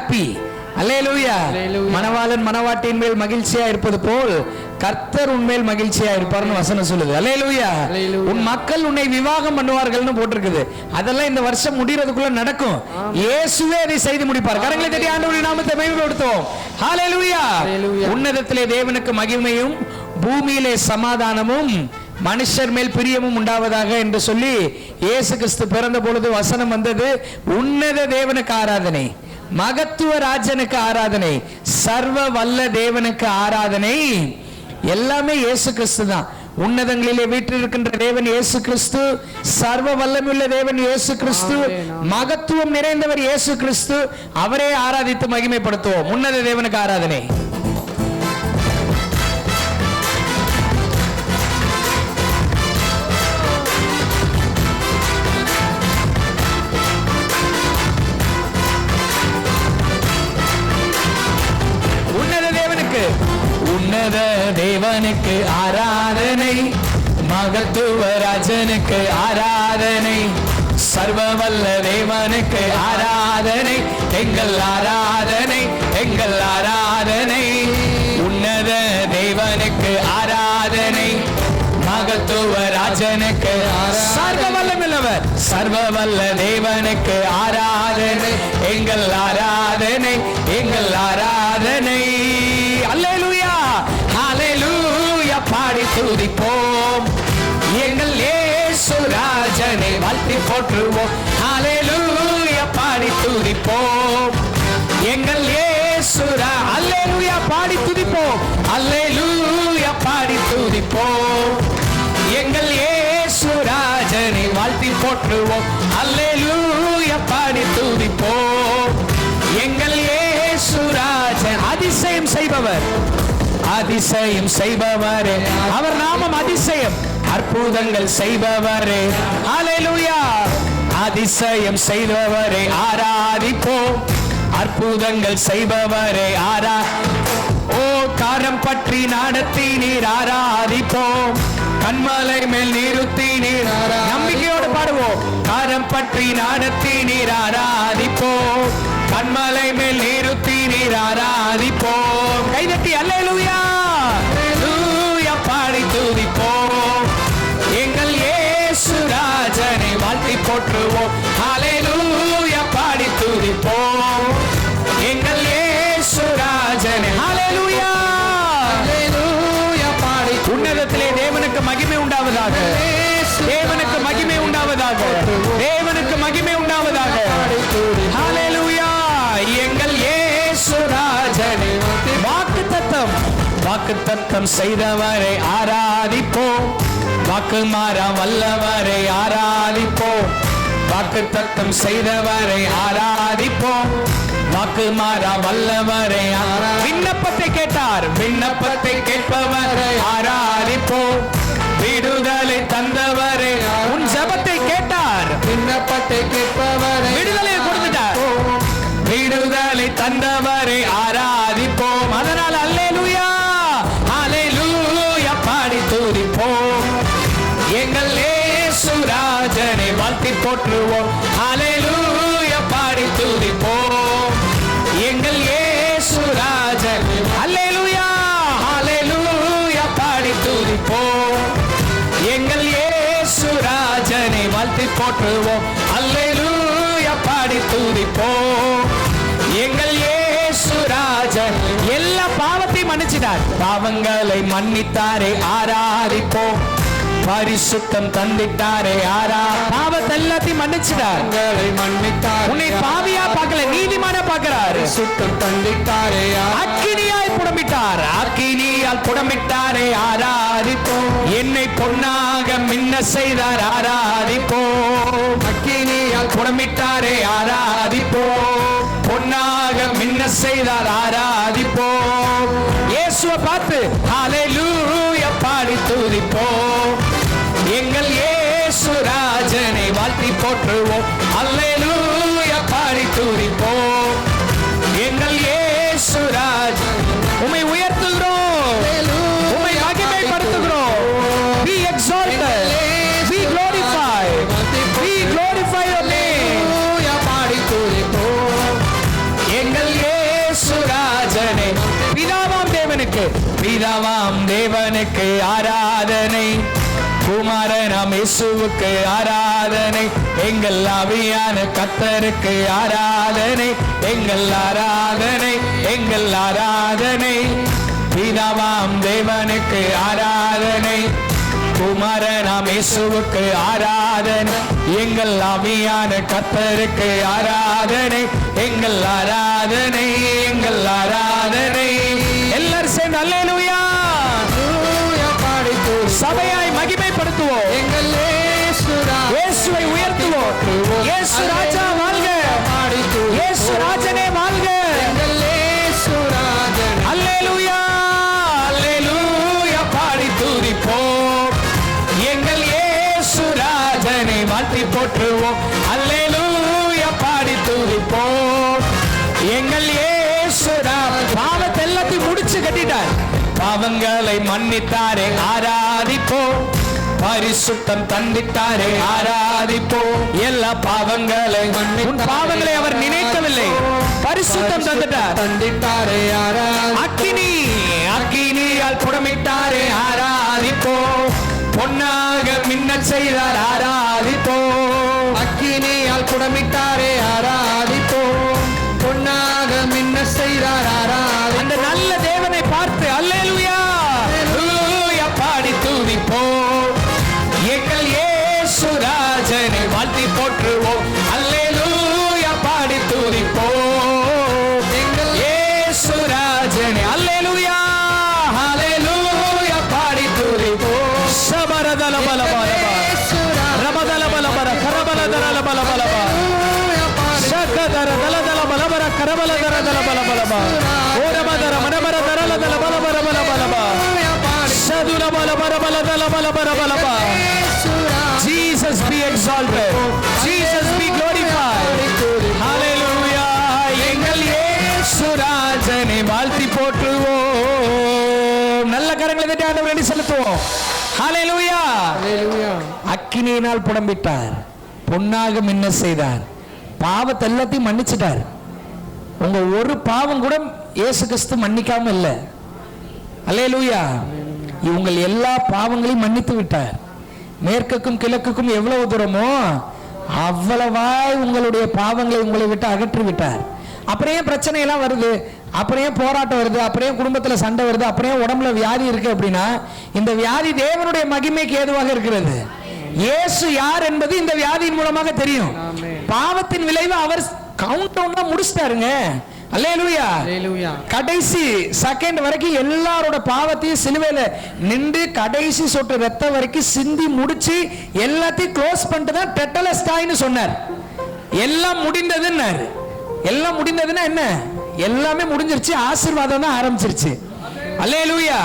Happy. அல்லேலூயா. மணவாளன் மணவாட்டியின் மேல் மகிழ்ச்சியா இருப்பது போல் கர்த்தர் உன்மேல் மகிழ்ச்சியா இருப்பார்னு வசனம் சொல்லுது. அல்லேலூயா. உன் மக்கள் உன்னை விவாகம் பண்ணுவார்கள்னு போட்டிருக்குது. அதெல்லாம் இந்த வருஷம் முடிகிறதுக்குள்ள நடக்கும். இயேசுவே அதை செய்து முடிப்பார். கரங்களை தட்டி ஆண்டவருடைய நாமத்தை மகிமைப்படுத்துவோம். ஹல்லேலூயா. உன்னதத்திலே தேவனுக்கு மகிமையும் பூமியிலே சமாதானமும் மனுஷர் மேல் பிரியமும் உண்டாவதாக என்று சொல்லி இயேசு கிறிஸ்து பிறந்த பொழுது வசனம் வந்தது. உன்னத தேவனுக்கு ஆராதனை, மகத்துவ ராஜனுக்கு ஆராதனை, சர்வ வல்ல தேவனுக்கு ஆராதனை, எல்லாமே இயேசு கிறிஸ்து தான். உன்னதங்களிலே வீற்றிருக்கின்ற தேவன் இயேசு கிறிஸ்து, சர்வ வல்லமையுள்ள தேவன் இயேசு கிறிஸ்து, மகத்துவம் நிறைந்தவர் இயேசு கிறிஸ்து. அவரே ஆராதித்து மகிமைப்படுத்துவோம். உன்னத தேவனுக்கு ஆராதனை. உன்னத தேவனுக்கு ஆராதனை, மகத்துவ ராஜனுக்கு ஆராதனை, சர்வ வல்ல தேவனுக்கு ஆராதனை, எங்கள் ஆராதனை, எங்கள் ஆராதனை. உன்னத தேவனுக்கு ஆராதனை, மகத்துவ ராஜனுக்கு சர்வ வல்லமையுள்ளவர், சர்வ வல்ல தேவனுக்கு ஆராதனை, எங்கள் ஆராதனை, எங்கள் ஆராதனை. அல்லேலூயா, ஹல்லேலூயா. பாடி துதிப்போம், எங்கள் இயேசு ராஜனை வாழ்த்தி போற்றுவோம். ஹல்லேலூயா. பாடி துதிப்போம், எங்கள் இயேசு அல்லேலூயா. பாடி துதிப்போம், அல்லேலூயா. பாடி துதிப்போம், எங்கள் இயேசு ராஜனை வாழ்த்தி போற்றுவோம். அல்லேலூயா. பாடி துதிப்போம், எங்கள் இயேசு ராஜன். அதிசயம் செய்பவர், அதிசயம் செய்பவரே, அவர் நாமம் அதிசயம். அற்புதங்கள் செய்பவரே, அல்லேலூயா. அதிசயம் செய்பவரே ஆராதிப்போம், அற்புதங்கள் செய்பவரே ஓ காரம் பற்றி நடத்தி நீர் ஆராதிப்போம், கண்மலை மேல் நிறுத்தி நீர் நம்பிக்கையோடு பாடுவோம். காரம் பற்றி நடத்தி நீர் ஆராதிப்போம், கண்மலை மேல் நிறுத்தி நீர் ஆராதிப்போம். கைதட்டி அல்லேலூயா, அல்லேலூயா. பாடி துதிப்போம், எங்கள் இயேசு ராஜனை வாழ்த்தி போற்றுவோம். அல்லேலூயா. பாடி துதிப்போம், எங்கள் இயேசு ராஜனை. அல்லேலூயா, அல்லேலூயா. பாடி உன்னதத்திலே தேவனுக்கு மகிமை உண்டாவதாக, தேவனுக்கு மகிமை உண்டாவதாக, தேவனுக்கு மகிமை உண்டாவதாக. அல்லேலூயா. எங்கள் இயேசு ராஜனை வாக்குத்தத்தம், வாக்குத்தத்தம் செய்தவரை ஆராதிப்போம், வாக்கு மாறா வல்லவரை ஆராதிப்போம், வாக்குத்தத்தம் செய்தவரை ஆராதிப்போம், வாக்கு மாறா வல்லவரை. விண்ணப்பத்தை கேட்டார், விண்ணப்பத்தை கேட்பவரை ஆராதிப்போம், விடுதலை தந்தவரை. உன் ஜெபத்தை கேட்டார், விண்ணப்பத்தை கேட்பவரை விடுதலை கொடுத்துட்டார், விடுதலை தந்தவரை ஆராதிப்போம். அதனால் அல்லேலூயா, அல்லேலூயா. பாடி துதிப்போம், எங்கள் இயேசு ராஜனை வாழ்த்தி போற்றுவோம். அல்லேலூயா. பாடி துதிப்போம், எங்கள் இயேசு ராஜன். அல்லேலூயா, அல்லேலூயா. பாடி துதிப்போம், எங்கள் இயேசு ராஜனை வாழ்த்தி போற்றுவோம். அல்லேலூயா. பாடி துதிப்போம், எங்கள் இயேசு ராஜன். எல்லா பாவத்தையும் மன்னிச்சிட்டார், பாவங்களை மன்னித்தாரே ஆராதிப்போம், பரிசுத்தம் தந்திட்டாரே பாவத்தை எல்லாத்தையும் மன்னிச்சிட்டார், மன்னித்தார். உன்னை பாவியா பார்க்கல, நீதிமான பார்க்கிறார். சுத்தம் தந்திட்டாரே, அக்கினியாய் புடமிட்டார், அக்கினியால் புடமிட்டாரே ஆராதிப்போம். என்னை பொன்னாக மின்ன செய்தார் ஆராதிப்போம், அக்கினியால் புடமிட்டாரே ஆராதிப்போம், பொன்னாக மின்ன செய்தார் ஆராதிப்போம். இயேசுவை பார்த்து ஹல்லேலூயா பாடி துதிப்போம், எங்கள் இயேசு ராஜனை வாழ்த்தி போற்றுவோம். அல்லேலூயா பாடி துதிப்போம், எங்கள் இயேசு ராஜன். உம்மை உயர்த்துகிறோம், உம்மை மகிமைப்படுத்துகிறோம். Be exalted, be glorified, be glorify your name. பாடி துதிப்போம், எங்கள் தேவனுக்கு, பிதாவாம் தேவனுக்கு ஆராதனை, குமாரனாம் இயேசுவுக்கு ஆராதனை, எங்கள் ஆவியான கர்த்தருக்கு ஆராதனை, எங்கள் ஆராதனை, எங்கள் ஆராதனை. பிதாவாம் தேவனுக்கு ஆராதனை, குமாரனாம் இயேசுவுக்கு ஆராதனை, எங்கள் ஆவியான கர்த்தருக்கு ஆராதனை, எங்கள் ஆராதனை, எங்கள் ஆராதனை. எல்லாரும் சேர்ந்து அல்லேலூயா சபையாய் மகிமைப்படுத்துவோம். எங்கள் இயேசுவை உயர்த்துவோம். இயேசு ராஜா வாழ்க, இயேசு ராஜனே வாழ்க. அல்லேலூயா அல்லேலூயா பாடி துதிப்போம். எங்கள் இயேசு ராஜனை வாழ்த்தி போற்றுவோம். அல்லேலூயா பாடி துதிப்போம். எங்கள் இயேசு பாவத்தை எல்லாத்தையும் முடிச்சு கட்டிட்டார், பாவங்களை மன்னித்தாரே ஆராதிப்போம். பரிசுத்தம் தந்திட்டாரே ஆராதிப்போம். எல்லா பாவங்களை உன் பாவங்களை அவர் நினைக்கவில்லை, பரிசுத்தம் தந்திட்டாரே ஆராதிப்போம். அக்கினி அக்கினியால் புடமிட்டாரே ஆராதிப்போம். பொன்னாக மின்னச் செய்தார் ஆராதிப்போம். அக்கினியால் புடமிட்டாரே ஆராதிப்போம். பொன்னாக மின்ன செய்தார் ஆராதிப்போம். அந்த நல்ல தேவனை பார்த்து அல்லேலூயா அல்லேலூயா பாடி துதிப்போம். எங்கள் இயேசு ராஜனை வாழ்த்தி போற்றுவோம். அல்லேலூயா பாடி துதிப்போம். எங்கள் இயேசு ராஜனை அல்லேலூயா அல்லேலூயா பாடி துதிப்போம். சபரதல பலபலபா ரபதல பலபர கரபலதல பலபலபா சகதர தலதல பலபர கரபலதர தல பலபலபா ஓரபதர மனபர தரல தல பலபர பலபலபா சதுல பலபர பலதல பலபர பலபா. Jesus be exalted, Jesus be glorified. Hallelujah. எங்கள் இயேசு ராஜனை வாழ்த்தி போற்றுவோம். நல்ல கரங்களை தட்டி ஆண்டவரை செலுத்துவோம். ஹalleluya. அக்கினியினால் புடம்பிட்டார், பொன்னாக மின்ன செய்தார், பாவத்தை எல்லாத்தையும் மன்னிச்சிட்டார். உங்க ஒரு பாவம் கூட இயேசு கிறிஸ்து மன்னிக்காம இல்ல. அல்லேலூயா. உங்கள் எல்லா பாவங்களையும் மன்னித்து விட்டார். மேற்குக்கும் கிழக்குக்கும் எவ்வளவு தூரமோ அவ்வளவாய் உங்களுடைய பாவங்களை உங்களை விட்டு அகற்றி விட்டார். அப்புறம் ஏன் பிரச்சனை எல்லாம் வருது, அப்புறம் ஏன் போராட்டம் வருது, அப்புறம் ஏன் குடும்பத்துல சண்டை வருது, அப்புறம் ஏன் உடம்புல வியாதி இருக்கு அப்படின்னா, இந்த வியாதி தேவனுடைய மகிமைக்கு ஏதுவாக இருக்கிறது. இயேசு யார் என்பது இந்த வியாதியின் மூலமாக தெரியும். பாவத்தின் விளைவு அவர் கவுண்ட் டவுன் முடிச்சிட்டாருங்க. அல்லேலூயா. கடைசி செகண்ட் வரைக்கும் எல்லாரோட பாவத்தையும் சிலுவையில நின்று கடைசி சொட்டு ரத்தம் வரைக்கும் சிந்தி முடிச்சு எல்லாத்தையும் க்ளோஸ் பண்ணிட்டு தான் டெட்டலஸ்டாய்னு சொன்னார். எல்லாம் முடிந்ததுன்னாரு. எல்லாம் முடிந்ததுன்னா என்ன? எல்லாமே முடிஞ்சிருச்சு, ஆசீர்வாதம் தான் ஆரம்பிச்சிருச்சு. அல்லேலூயா.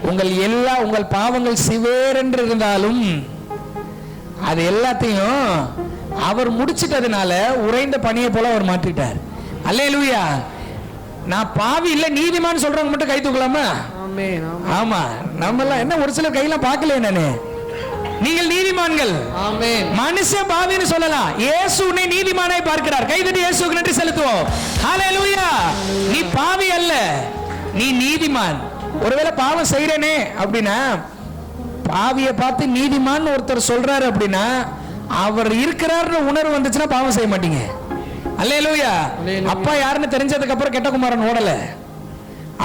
உங்கள் பாவங்கள் சிவேரென்று இருந்தாலும் அது எல்லாத்தையும் அவர் முடிச்சிட்டதுனால உறைந்த பனியை போல அவர் மாற்றிட்டார். அல்லேலூயா. நான் பாவி இல்ல நீதிமான் சொல்றவங்க மட்டும் கை தூக்கலாமா? ஆமா. நம்ம எல்லாம் என்ன ஒரு சிலர் கையெல்லாம் பார்க்கல. நானு நீங்கள் நீதிமான்கள். மனுஷன் பாவின்னு சொல்லலாம், இயேசு உன்னை நீதிமானாய் பார்க்கிறார். கைதட்டி இயேசுவுக்கு நன்றி செலுத்துவோம். ஹalleluya. நீ பாவி அல்ல, நீ நீதிமான். ஒருவேளை பாவம் செய்யறேனே அப்படின்னா, பாவியை பார்த்து நீதிமான் ஒருத்தர் சொல்றாரு அப்படின்னா, அவர் இருக்கிறார்னு உணர்வு வந்துச்சுன்னா பாவம் செய்ய மாட்டீங்க. அல்லேலூயா. அப்பா யாருன்னு தெரிஞ்சதுக்கு அப்புறம் கெட்ட குமாரன் ஓடல.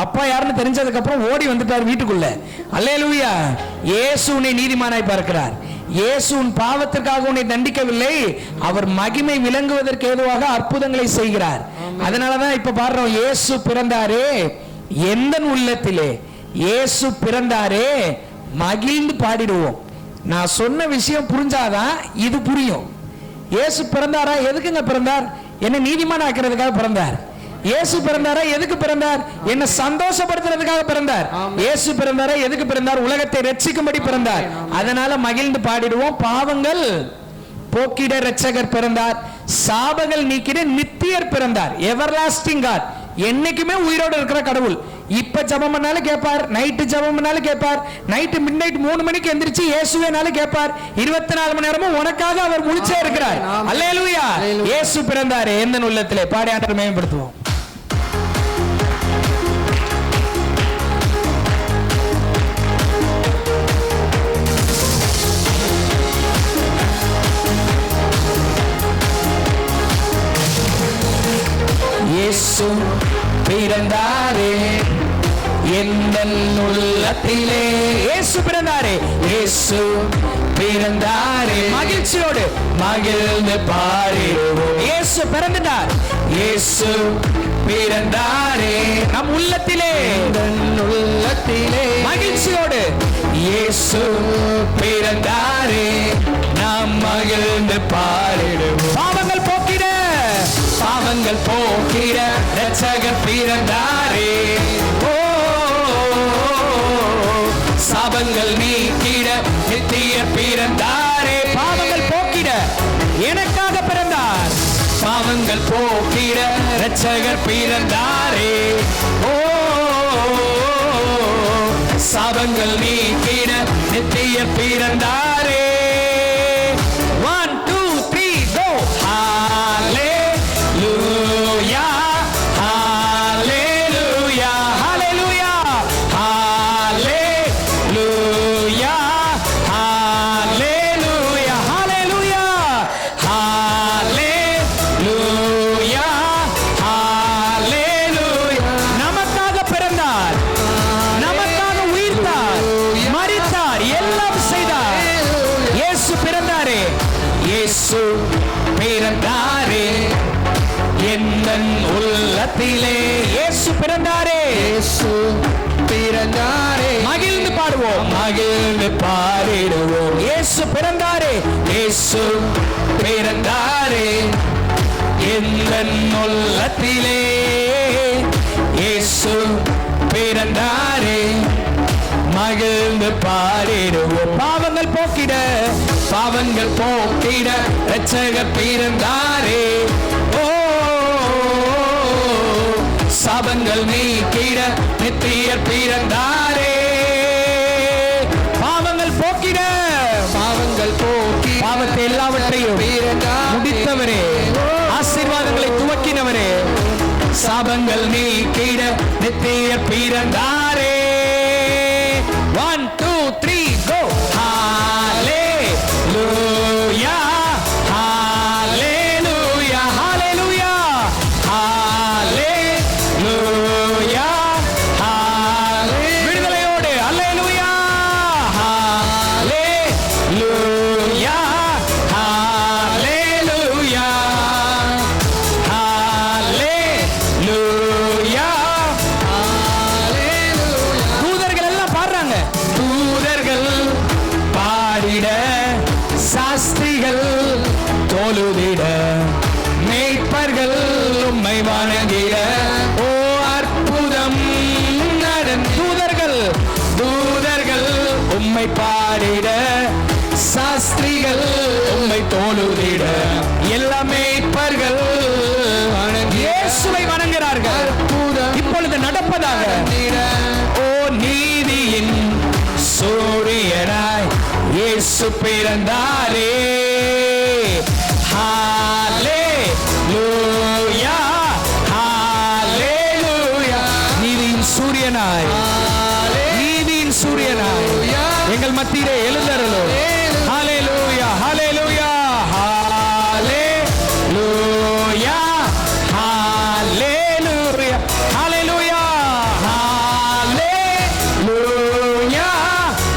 அப்பா யாருன்னு தெரிஞ்சதுக்கு அப்புறம் ஓடி வந்துட்டார் வீட்டுக்குள்ள. அல்லேலூயா. இயேசு உன்னை நீதிமானாய் பார்க்கிறார். இயேசு உன் பாவத்திற்காக உன்னை தண்டிக்கவில்லை, அவர் மகிமை விளங்குவதற்கு ஏதுவாக அற்புதங்களை செய்கிறார். அதனாலதான் இப்ப பாடுறோம், இயேசு பிறந்தாரே எந்த உள்ளத்திலே, இயேசு பிறந்தாரே மகிழ்ந்து பாடிடுவோம். நான் சொன்ன விஷயம் புரிஞ்சாதான் இது புரியும். இயேசு பிறந்தாரா? எதுக்குங்க பிறந்தார்? என்ன நீதிமான் ஆக்கிறதுக்காக பிறந்தார். இயேசு பிறந்தாரா? எதுக்கு பிறந்தார்? என்ன சந்தோஷப்படுத்துறதுக்காக பிறந்தார். இயேசு பிறந்தாரா? எதுக்கு பிறந்தார்? உலகத்தை ரட்சிக்கும்படி பிறந்தார். அதனால மகிழ்ந்து பாடிடுவோம். பாவங்கள் போக்கிட இரட்சகர் பிறந்தார், சாபங்கள் நீக்கிட நித்தியர் பிறந்தார். எவர்லாஸ்டிங் காட், என்னைக்குமே உயிரோடு இருக்கிற கடவுள். இப்ப ஜெபம் பண்ணாலும் கேட்பார், நைட்டு ஜெபம் பண்ணாலும் கேட்பார், நைட்டு மிட்நைட் 3 மணிக்கு எந்திரிச்சு இயேசுவேனாலும் கேட்பார். 24 மணி நேரமும் உனக்காக அவர் முழிச்சே இருக்கிறார். அல்லேலூயா. இயேசு பிறந்தாரே எந்த உள்ளத்திலே பாடி ஆண்டவரை மேம்படுத்துவோம். இயேசு பிறந்தாரே எந்தன் உள்ளத்திலே. இயேசு பிறந்தாரே, இயேசு பிறந்தாரே. மகிழ்ச்சியோடு மகிழ்ந்து பாடிடுவோம். இயேசு பிறந்தார், இயேசு பிறந்தாரே நம் உள்ளத்திலே, எந்தன் உள்ளத்திலே. மகிழ்ச்சியோடு இயேசு பிறந்தாரே நாம் மகிழ்ந்து பாடிடுவோம். பாவங்கள் போக்கிட, பாவங்கள் போக்கிட இரட்சகர் பிறந்தாரே. ஓ சாபங்கள் நீக்கிட நித்திய பிறந்தாரே. பாவங்கள் போக்கிட எனக்காக பிறந்தார், பாவங்கள் போக்கிட இரட்சகர் பிறந்தாரே. ஓ சாபங்கள் நீக்கிட நித்திய பிறந்தாரே. 1 2 3 go. ஹalleluya ஹalleluya ஹalleluya ஹalleluya ஹalleluya ஹalleluya ஹalleluya ஹalleluya. நமக்காக பிறந்தார், நமக்காக உயிர்த்தார், மரித்தார், எல்லாம் செய்தார். இயேசு பிறந்தாரே, இயேசு பிறந்தாரே எந்தன் உள்ளத்திலே. இயேசு பிறந்தாரே, இயேசு பிறந்தாரே. மகிழ்ந்து பாடுவோம், மகிழ்ந்து பாடிடுவோம். இயேசு பிறந்தாரே, இயேசு பிறந்தாரே எந்தன் உள்ளத்திலே. இயேசு பிறந்தாரே மகிழ்ந்து பாடிடுவோம். பாவங்கள் போக்கிட, பாவங்கள் போக்கிட இரட்சகர் பிறந்தாரே. ஓ சாபங்கள் நீக்கிட நித்தியர் பிறந்தாரே. பாவங்கள் போக்கிட, பாவங்கள் போக்கி பாவத்தை எல்லாவற்றையும் முடித்தவரே, ஆசீர்வாதங்களை துவக்கினவரே, சாபங்கள் நீக்கிட நித்தியர் பிறந்தாரே. 1 2 3 go. ஹalleluya ஹalleluya ஹalleluya ஹalleluya ஹalleluya. விடுதலையோடு ஹalleluya ஹalleluya ஹalleluya ஹalleluya ஹalleluya. தூதர்கள் எல்லாம் பாடுறாங்க, தூதர்கள் பாடிட, சாஸ்திரிகள் தொழுதிட, மேய்ப்பர்கள் உம்மை வணங்கிட. ஓ அற்புதம் நடந்த தூதர்கள், தூதர்கள் உம்மை பாடிட, சாஸ்திரிகள் உம்மை தொழுதிட, எல்லா மேய்ப்பர்கள் இயேசுவை வணங்குகிறார்கள். இப்பொழுது நடப்பதாக. ஓ நீதியின் சூரியனாய் இயேசு பிறந்தாரே. ஹalleluya ஹalleluya. நீதியின் சூரியனாய், நீதியின் சூரியனாய் எங்கள் மத்தியிலே எழுந்தருளும். ஹalleluya ஹalleluya ஹalleluya ஹalleluya ஹalleluya ஹalleluya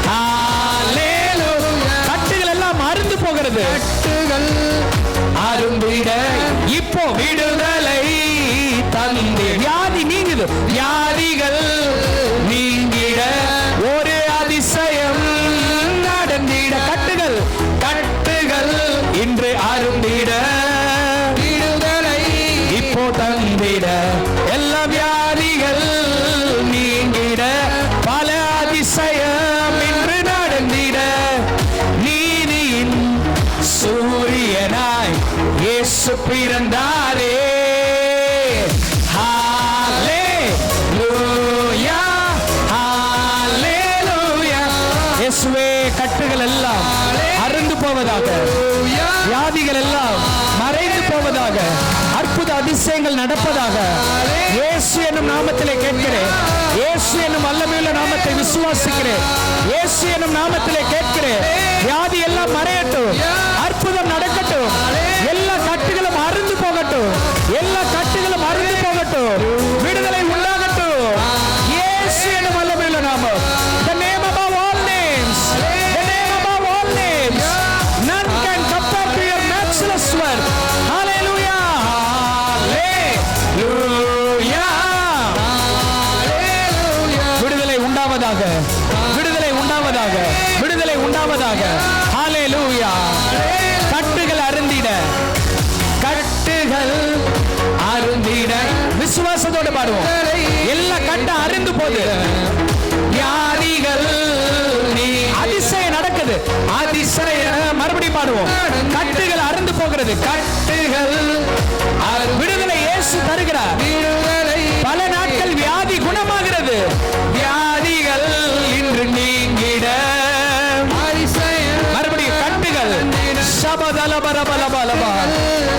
ஹalleluya. கட்டுகள் எல்லாம் அறுந்து போகிறது, கட்டுகள் அருந்திட இப்போ விடுதலை தந்தி. வியாதி நீங்குது, வியாதிகள் நீங்கிட ஒரு அதிசயம் நடந்திட. கட்டுகள், கட்டுகள் இன்று அருந்திட விடுதலை இப்போ தந்திட. எல்லா வியாதிகள் நீங்கிட பல அதிசயம் இன்று நடந்திட. நீதியின் சூரியனாய் இயேசு பிறந்தாரே. ஹalleluya ஹalleluya. இயேசுவே கட்டுகள் எல்லாம் அறுந்து போவதாக, வியாதிகள் எல்லாம் மறைந்து போவதாக, அற்புத அதிசயங்கள் நடப்பதாக. இயேசு என்னும் நாமத்திலே கேட்கிறேன், இயேசு என்னும் வல்லமையுள்ள நாமத்தை விசுவாசிக்கிறேன், இயேசு என்னும் நாமத்திலே கேட்கிறேன். வியாதி எல்லாம் மறையட்டும், அற்புதம் நடக்கட்டும், எல்லா கட்டுகளும் அறுந்து போகட்டும், எல்லா கட்டுகளும் அறுந்து போகட்டும். உண்டாகட்டும், விடுதலை உண்டாகட்டும். இயேசு என்னும் வல்லமையுள்ள நாமம். The name above all names. The name above all names. None can compare to your matchless worth. Hallelujah. Hallelujah. விடுதலை உண்டாவதாக, விடுதலை உண்டாவதாக, விடுதலை உண்டாவதாக. ஹalleluya. கட்டுகள் அறுந்திட, கட்டுகள் அறுந்திட. விசுவாசத்தோடு பாடுவோம். எல்லா கட்டு அறுந்து போகுது. வியாதிகள் நீ அதிசயம் நடக்குது. அதிசயம் மறுபடியும் பாடுவோம். கட்டுகள் அறுந்து போகிறது. கட்டுகள் விடுதலை இயேசு தருகிறார். பல நாட்கள் வியாதி குணமாகிறது. வியாதிகள் இன்று நீங்கிட மறுபடியும் கட்டுகள் சபதலபரபலபலபா.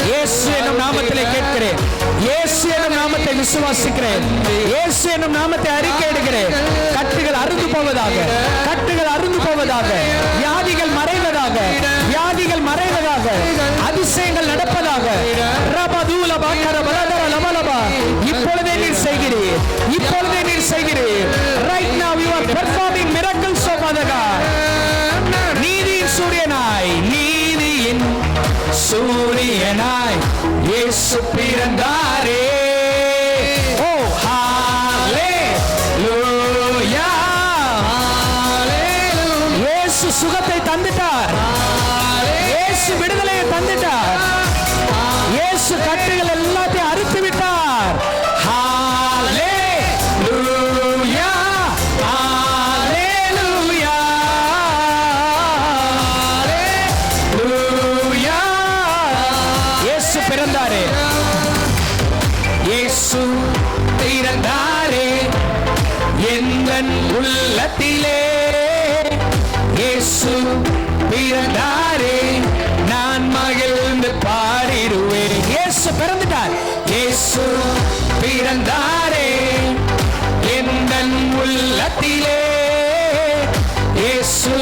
இயேசு என்னும் நாமத்திலே கேட்கிறேன். இயேசு என்னும் நாமத்தை விசுவாசிக்கிறேன். இயேசு என்னும் நாமத்தை அறிக்கை எடுக்கிறேன். கட்டுகள் அறுந்து போவதாக, கட்டுகள் அறுந்து போவதாக, வியாதிகள் மறைவதாக, வியாதிகள் மறைவதாக, அதிசயங்கள் நடப்பதாக. ரபதுலபா கரபலதர லபலபா. இப்பொழுதே நீர் செய்கிறீர், இப்பொழுதே நீர் செய்கிறீர். Right now you are performing miracles of Father God. நீதியின் சூரியனாய், நீதியின் சூரியனாய் இயேசு பிறந்தாரே. ஓ ஹalleluya. இயேசு சுகத்தை தந்துட்டார். இயேசு விடுதலையை தந்துட்டார். இயேசு கட்டுகள் எல்லாத்தையும் அறுத்து விட்டார். ஹalleluya. ஹalleluya. ஹalleluya. இயேசு பிறந்தாரே, இயேசு பிறந்தாரே எந்தன் உள்ளத்திலே. இயேசு பிறந்தாரே நான் மகிழ்ந்து பாடிடுவேன். இயேசு பிறந்துட்டார். இயேசு பிறந்தாரே எந்தன் உள்ளத்திலே. இயேசு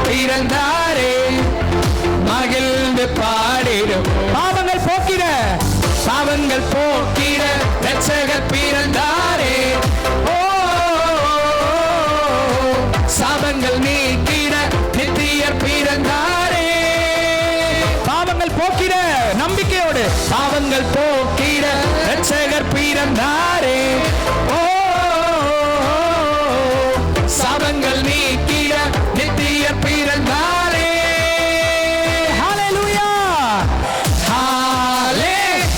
பிறந்தாரே மகிழ்ந்து பாடிடும். பாவங்கள் போக்கிட, பாவங்கள் போக்கிட இரட்சகர் பிறந்தாரே. ஓ சாபங்கள் நீக்கிட நித்தியர் பிறந்தாரே. பாவங்கள் போக்கிட நம்பிக்கையோடு, பாவங்கள் போக்கிட இரட்சகர் பிறந்தாரே. ஓ சாபங்கள் நீக்கிட நித்தியர் பிறந்தாரே. ஹalleluya. ஹalleluya.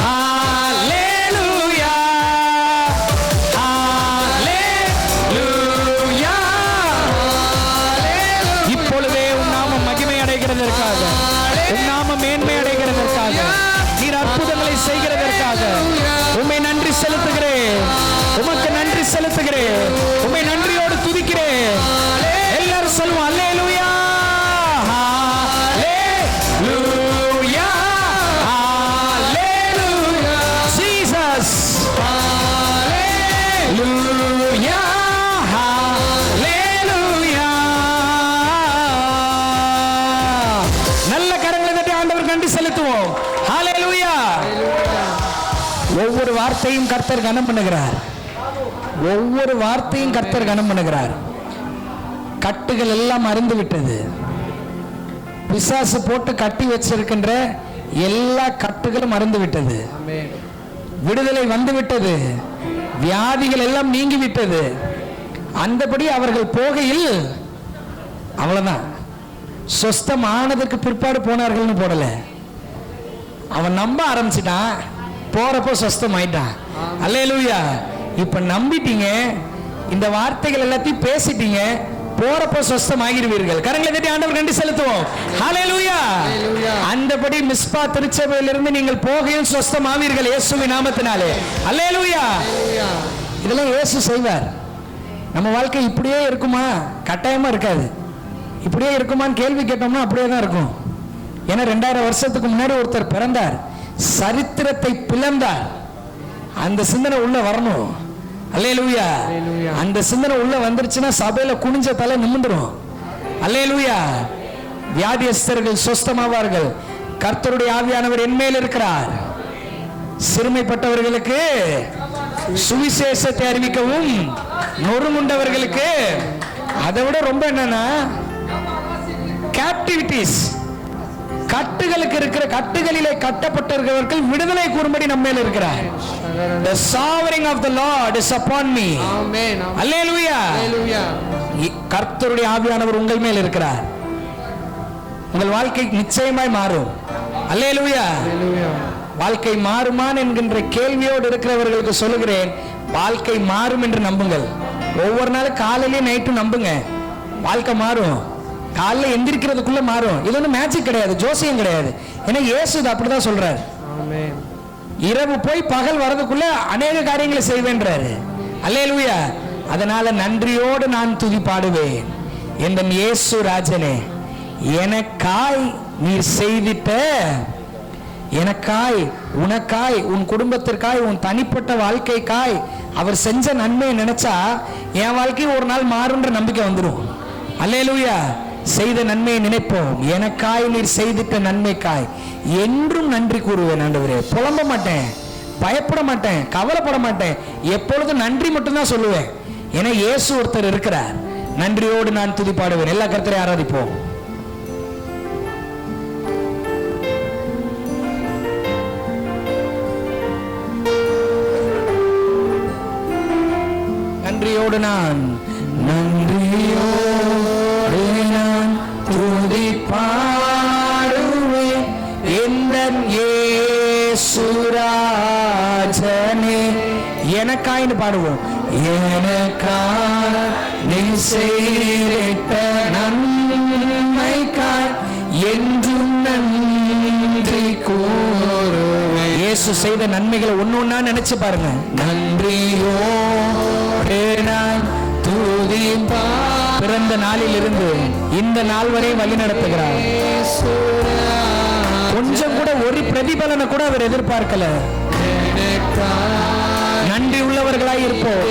ஹalleluya. ஹalleluya. இப்பொழுதே உன் நாமம் மகிமை அடைகிறதற்காக, உன் நாமம் மேன்மை அடைகிறதற்காக, நீர் அற்புதங்களை செய்கிறதற்காக உம்மை நன்றி செலுத்துகிறேன். உமக்கு நன்றி செலுத்துகிறேன். உம்மை நன்றியோடு துதிக்கிறேன். எல்லாரும் சொல்லுவோம் அல்லேலூயா. ஹalleluya. ஹalleluya. ஜீசஸ். ஹalleluya. ஹalleluya. நல்ல கரங்களை தட்டி ஆண்டவருக்கு நன்றி செலுத்துவோம். ஹalleluya. ஒவ்வொரு வார்த்தையும் கர்த்தர் கனம் பண்ணுகிறார். ஒவ்வொரு வார்த்தையும் கர்த்தர் கனம் பண்ணுகிறார். கட்டுகள் எல்லாம் அறுந்து விட்டது. பிசாசு போட்டு கட்டி வச்சிருக்கின்ற எல்லா கட்டுகளும் அறுந்து விட்டது. விடுதலை வந்து விட்டது. வியாதிகள் எல்லாம் நீங்கி விட்டது. அந்தபடி அவர்கள் போகையில் அவ்வளவுதான். சொஸ்தம் ஆனதற்கு பிற்பாடு போனார்கள்னு போடல. அவன் நம்ப ஆரம்பிச்சிட்டான். போறப்போ சொஸ்தம் ஆயிட்டான். அல்லேலூயா. இப்ப நம்பிட்டீங்க, இந்த வார்த்தைகள் எல்லாத்தையும் பேசிட்டீங்க, போறப்போ சொஸ்தம் ஆகிடுவீர்கள். கரங்களை தட்டி ஆண்டவருக்கு நன்றி செலுத்துவோம். ஹalleluya. அந்தபடி மிஸ்பா திருச்சபையிலிருந்து நீங்கள் போகையில் சொஸ்தம் ஆவீர்கள் இயேசுவின் நாமத்தினாலே. ஹalleluya. இதெல்லாம் இயேசு செய்வார். நம்ம வாழ்க்கை இப்படியே இருக்குமா? கட்டாயமா இருக்காது. இப்படியே இருக்குமான்னு கேள்வி கேட்டோம்னா அப்படியே தான் இருக்கும். ஏன்னா 2000 வருஷத்துக்கு முன்னாடி ஒருத்தர் பிறந்தார், சரித்திரத்தை பிளந்தார். அந்த சிந்தனை உள்ள வரணும். அல்லேலூயா. அந்த சிந்தனை உள்ள வந்துருச்சுன்னா சபையில குனிஞ்ச தலை நிமிந்துரும். அல்லேலூயா. வியாதியஸ்தர்கள் சொஸ்தமாவார்கள். கர்த்தருடைய ஆவியானவர் என்மேல் இருக்கிறார். சிறுமைப்பட்டவர்களுக்கு சுவிசேஷத்தை அறிவிக்கவும், நொறுங்குண்டவர்களுக்கு, அதை விட ரொம்ப என்னன்னா கேப்டிவிட்டிஸ், கட்டுகளுக்கு இருக்கிற கட்டுகளிலே கட்டப்பட்டிருக்கிறவர்கள் விடுதலை கூறும்படி நம்ம மேல் இருக்கிறார். The sovereign of the Lord is upon me. Amen. Hallelujah. Hallelujah. கர்த்தருடைய ஆவியானவர் உங்கள் மேல் இருக்கிறார். உங்கள் வாழ்க்கை நிச்சயமாய் மாறும். Hallelujah. Hallelujah. வாழ்க்கை மாறுமான் என்கின்ற கேள்வியோடு இருக்கிறவர்களுக்கு சொல்லுகிறேன், வாழ்க்கை மாறும் என்று நம்புங்கள். ஒவ்வொரு நாளும் காலையிலேயே நைட்டும் நம்புங்க, வாழ்க்கை மாறும். காலையில் எந்திரிக்கிறதுக்குள்ள மாறும். இது ஒன்றும் மேஜிக் கிடையாது, ஜோசியம் கிடையாது. ஏன்னா இயேசு அப்படிதான் சொல்றாரு. இரவு போய் பகல் வரதுக்குள்ள அநேக காரியங்களை செய்வேன்றாரு. அல்லேலூயா. அதனால நன்றியோடு நான் துதி பாடுவேன். என் இயேசு ராஜனே, எனக்காய் நீர் செய்திட்ட, எனக்காய், உனக்காய், உன் குடும்பத்திற்காய், உன் தனிப்பட்ட வாழ்க்கைக்காய் அவர் செஞ்ச நன்மையை நினைச்சா என் வாழ்க்கை ஒரு நாள் மாறுன்ற நம்பிக்கை வந்துடும். அல்லேலூயா. செய்த நன்மையை நினைப்போம். எனக்காய் நீர் செய்திட்ட நன்மைக்காய் என்றும் நன்றி கூறுவேன் ஆண்டவரே. புலம்ப மாட்டேன், பயப்பட மாட்டேன், கவலைப்பட மாட்டேன். எப்பொழுதும் நன்றி மட்டும்தான் சொல்லுவேன். ஏன்னா இயேசு ஒருத்தர் இருக்கிறார். நன்றியோடு நான் துதி பாடுவேன். எல்லா கர்த்தரை ஆராதிப்போம். நன்றியோடு நான் துதி பாடுவேன். எந்தன் இயேசு ராஜனே, எனக்காய்னு பாடுவோம். எனக்காய் நீ செய்திட்ட நன்மைக்காய் என்றும் நன்றி கூறுவேன். இயேசு செய்த நன்மைகளை ஒண்ணு ஒண்ணா நினைச்சு பாருங்க. நன்றியோடு நான் துதி பிறந்த நாளில் இருந்து இந்த நாள் வரை வழி நடத்துகிறார். கொஞ்சம் கூட ஒரு பிரதிபலனை கூட அவர் எதிர்பார்க்கல. நன்றி உள்ளவர்களாய் இருப்போம்.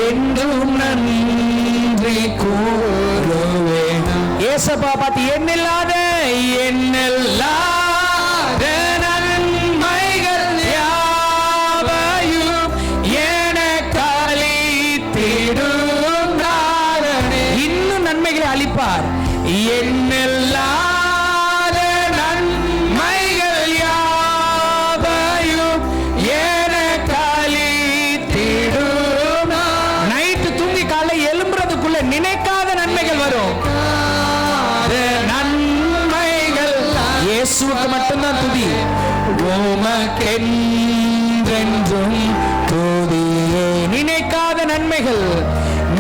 என்றும் நன்றி கூறுவேன். ஏசப்பா பார்த்து எண்ணில்லாத நன்மைகள் யாவையும் இன்னும் நன்மைகளை அளிப்பார். எண்ணில்லாத நன்மைகள் யாவையும் எனக்கு அளித்திடும். நைட்டு தூங்கி காலை எழும்புறதுக்குள்ள நினைக்காத நன்மைகள் வரும். நன்மைகள் இயேசுவுக்கு மட்டும்தான் துதி. உமக்கென்றென்றும் துதியே. நினைக்காத நன்மைகள்,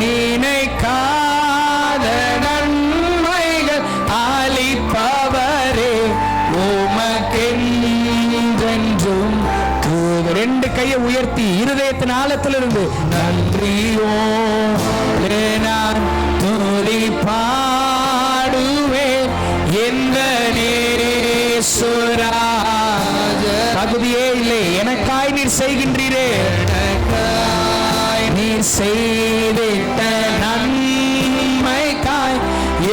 நினைக்காத நன்மைகள் அளிப்பவரே உமக்கென்றென்றும். ரெண்டு கையை உயர்த்தி இருதயத்தின் ஆழத்திலிருந்து நன்றியோடு நான் துதி பாடுவேன். எந்த இயேசு ராஜனே, தகுதியே இல்லை, எனக்காய் நீர் செய்கின்றீரே. நீர் செய்திட்ட நன்மைக்காய்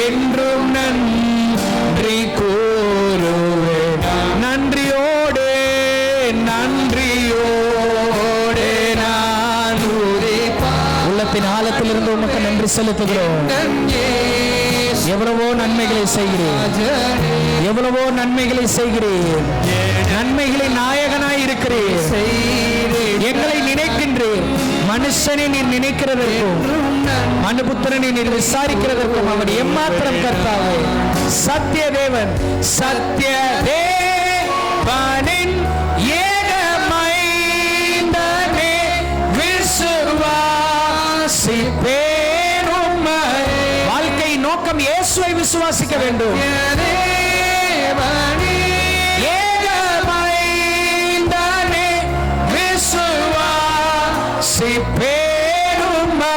என்றும் நன்றி கூறுவேன். நன்றியோடு நன்றியோடு நான் உள்ளத்தின் ஆழத்தில் இருந்து உமக்கு நன்றி செலுத்துகிறோம். எவ்வளவோ நன்மைகளை செய்கிறேன், எவ்வளவோ நன்மைகளை செய்கிறேன். நன்மைகளின் நாயகனாய் இருக்கிறேன். எங்களை நினைக்கின்றேன். மனுஷனை நீர் நினைக்கிறதற்கும் மனுபுத்திரனை நீர் விசாரிக்கிறதற்கும் அவர் எம்மாத்திரம் கர்த்தாவே. சத்திய தேவன், சத்திய தேவனின் ஏகமைந்தனே விசுவாசிப்பேன் உம்மை. வாழ்க்கை நோக்கம் இயேசுவை விசுவாசிக்க வேண்டும். ஏகமைந்தனே விசுவாசிப்பேன் உம்மை.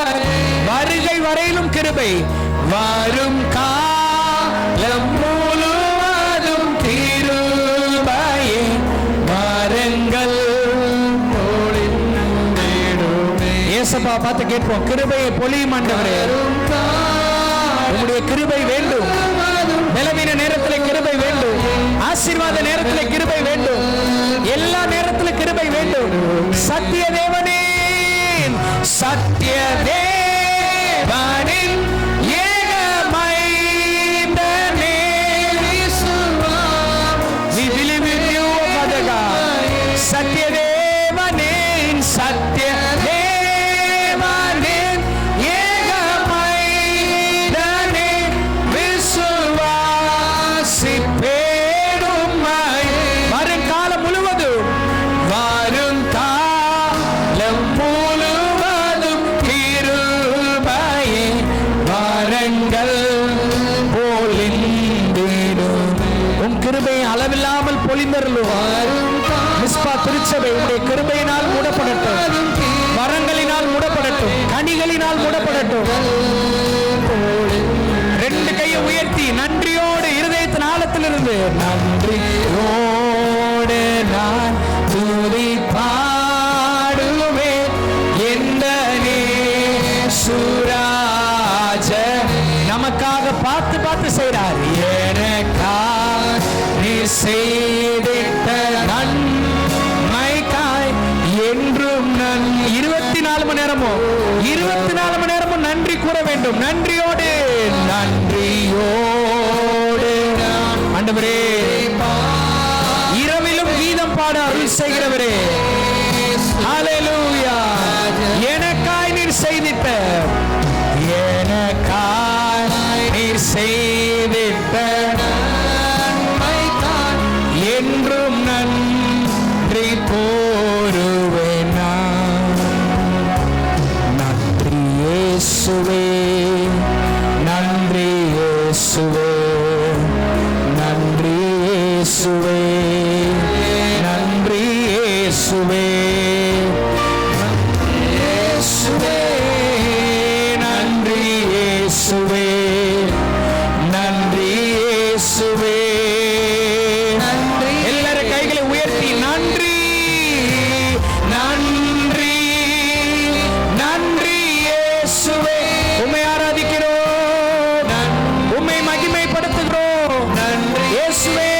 வருகை வரையிலும் கிருபை, வரும் காலம் முழுவதும் கிருபையே. மரங்கள் ஏசப்பா பார்த்து கேட்போம். கிருபையை பொழியும் ஆண்டவரே, உம்முடைய கிருபை வேண்டும். பலவீன நேரத்தில் கிருபை வேண்டும், ஆசீர்வாத நேரத்தில் சத்திய தேவனின் சத்திய தேவனின் ஏகமைந்தனே we believe in you Father God. சத்திய தேவனின் சத்திய தேவனின் ஏகமைந்தனே விசுவாசிப்பேன் வருங்காலம் முழுவதும் கிருபையே வரங்கள் பொழிந்திடும். உம் கிருபையை அளவில்லாமல் பொழிந்தருளுவார். மிஸ்பா திருச்சபை உடைய கிருபையினால் மூடப்படட்டும், வரங்களினால் மூடப்படட்டும், கனிகளினால் மூடப்படட்டும். ரெண்டு கையை உயர்த்தி நன்றியோடு இருதயத்தின் ஆழத்திலிருந்து நன்றியோடு நான் துதி பாடுவேன் எந்த சுராஜ நமக்காக பார்த்து பார்த்து செய்றார். எனக்காக நீ செய்திட்ட நன்மைக்காய் என்றும் நான் 24 மணி நேரமும் 24 மணி நேரமும் நன்றி கூற வேண்டும். நன்றியோடு நன்றியோடு ஆண்டவரே, இரவிலும் கீதம் பாட அருள் செய்கிறவரே, ஹல்லேலூயா. எனக்காய் நீர் செய்திட்ட, எனக்காய் நீர் செய்திட்ட என்றும் நன்றி கூறுவேன் நான். நன்றி இயேசுவே, நன்றி இயேசுவே, நன்றி இயேசுவே, நன்றி இயேசுவே, இயேசுவே, நன்றி இயேசுவே, நன்றி இயேசுவே. எல்லாரும் கைகளை உயர்த்தி நன்றி நன்றி நன்றி இயேசுவே. உம்மை ஆராதிக்கிறோம், உம்மை மகிமைப்படுத்துகிறோம். இயேசுவே,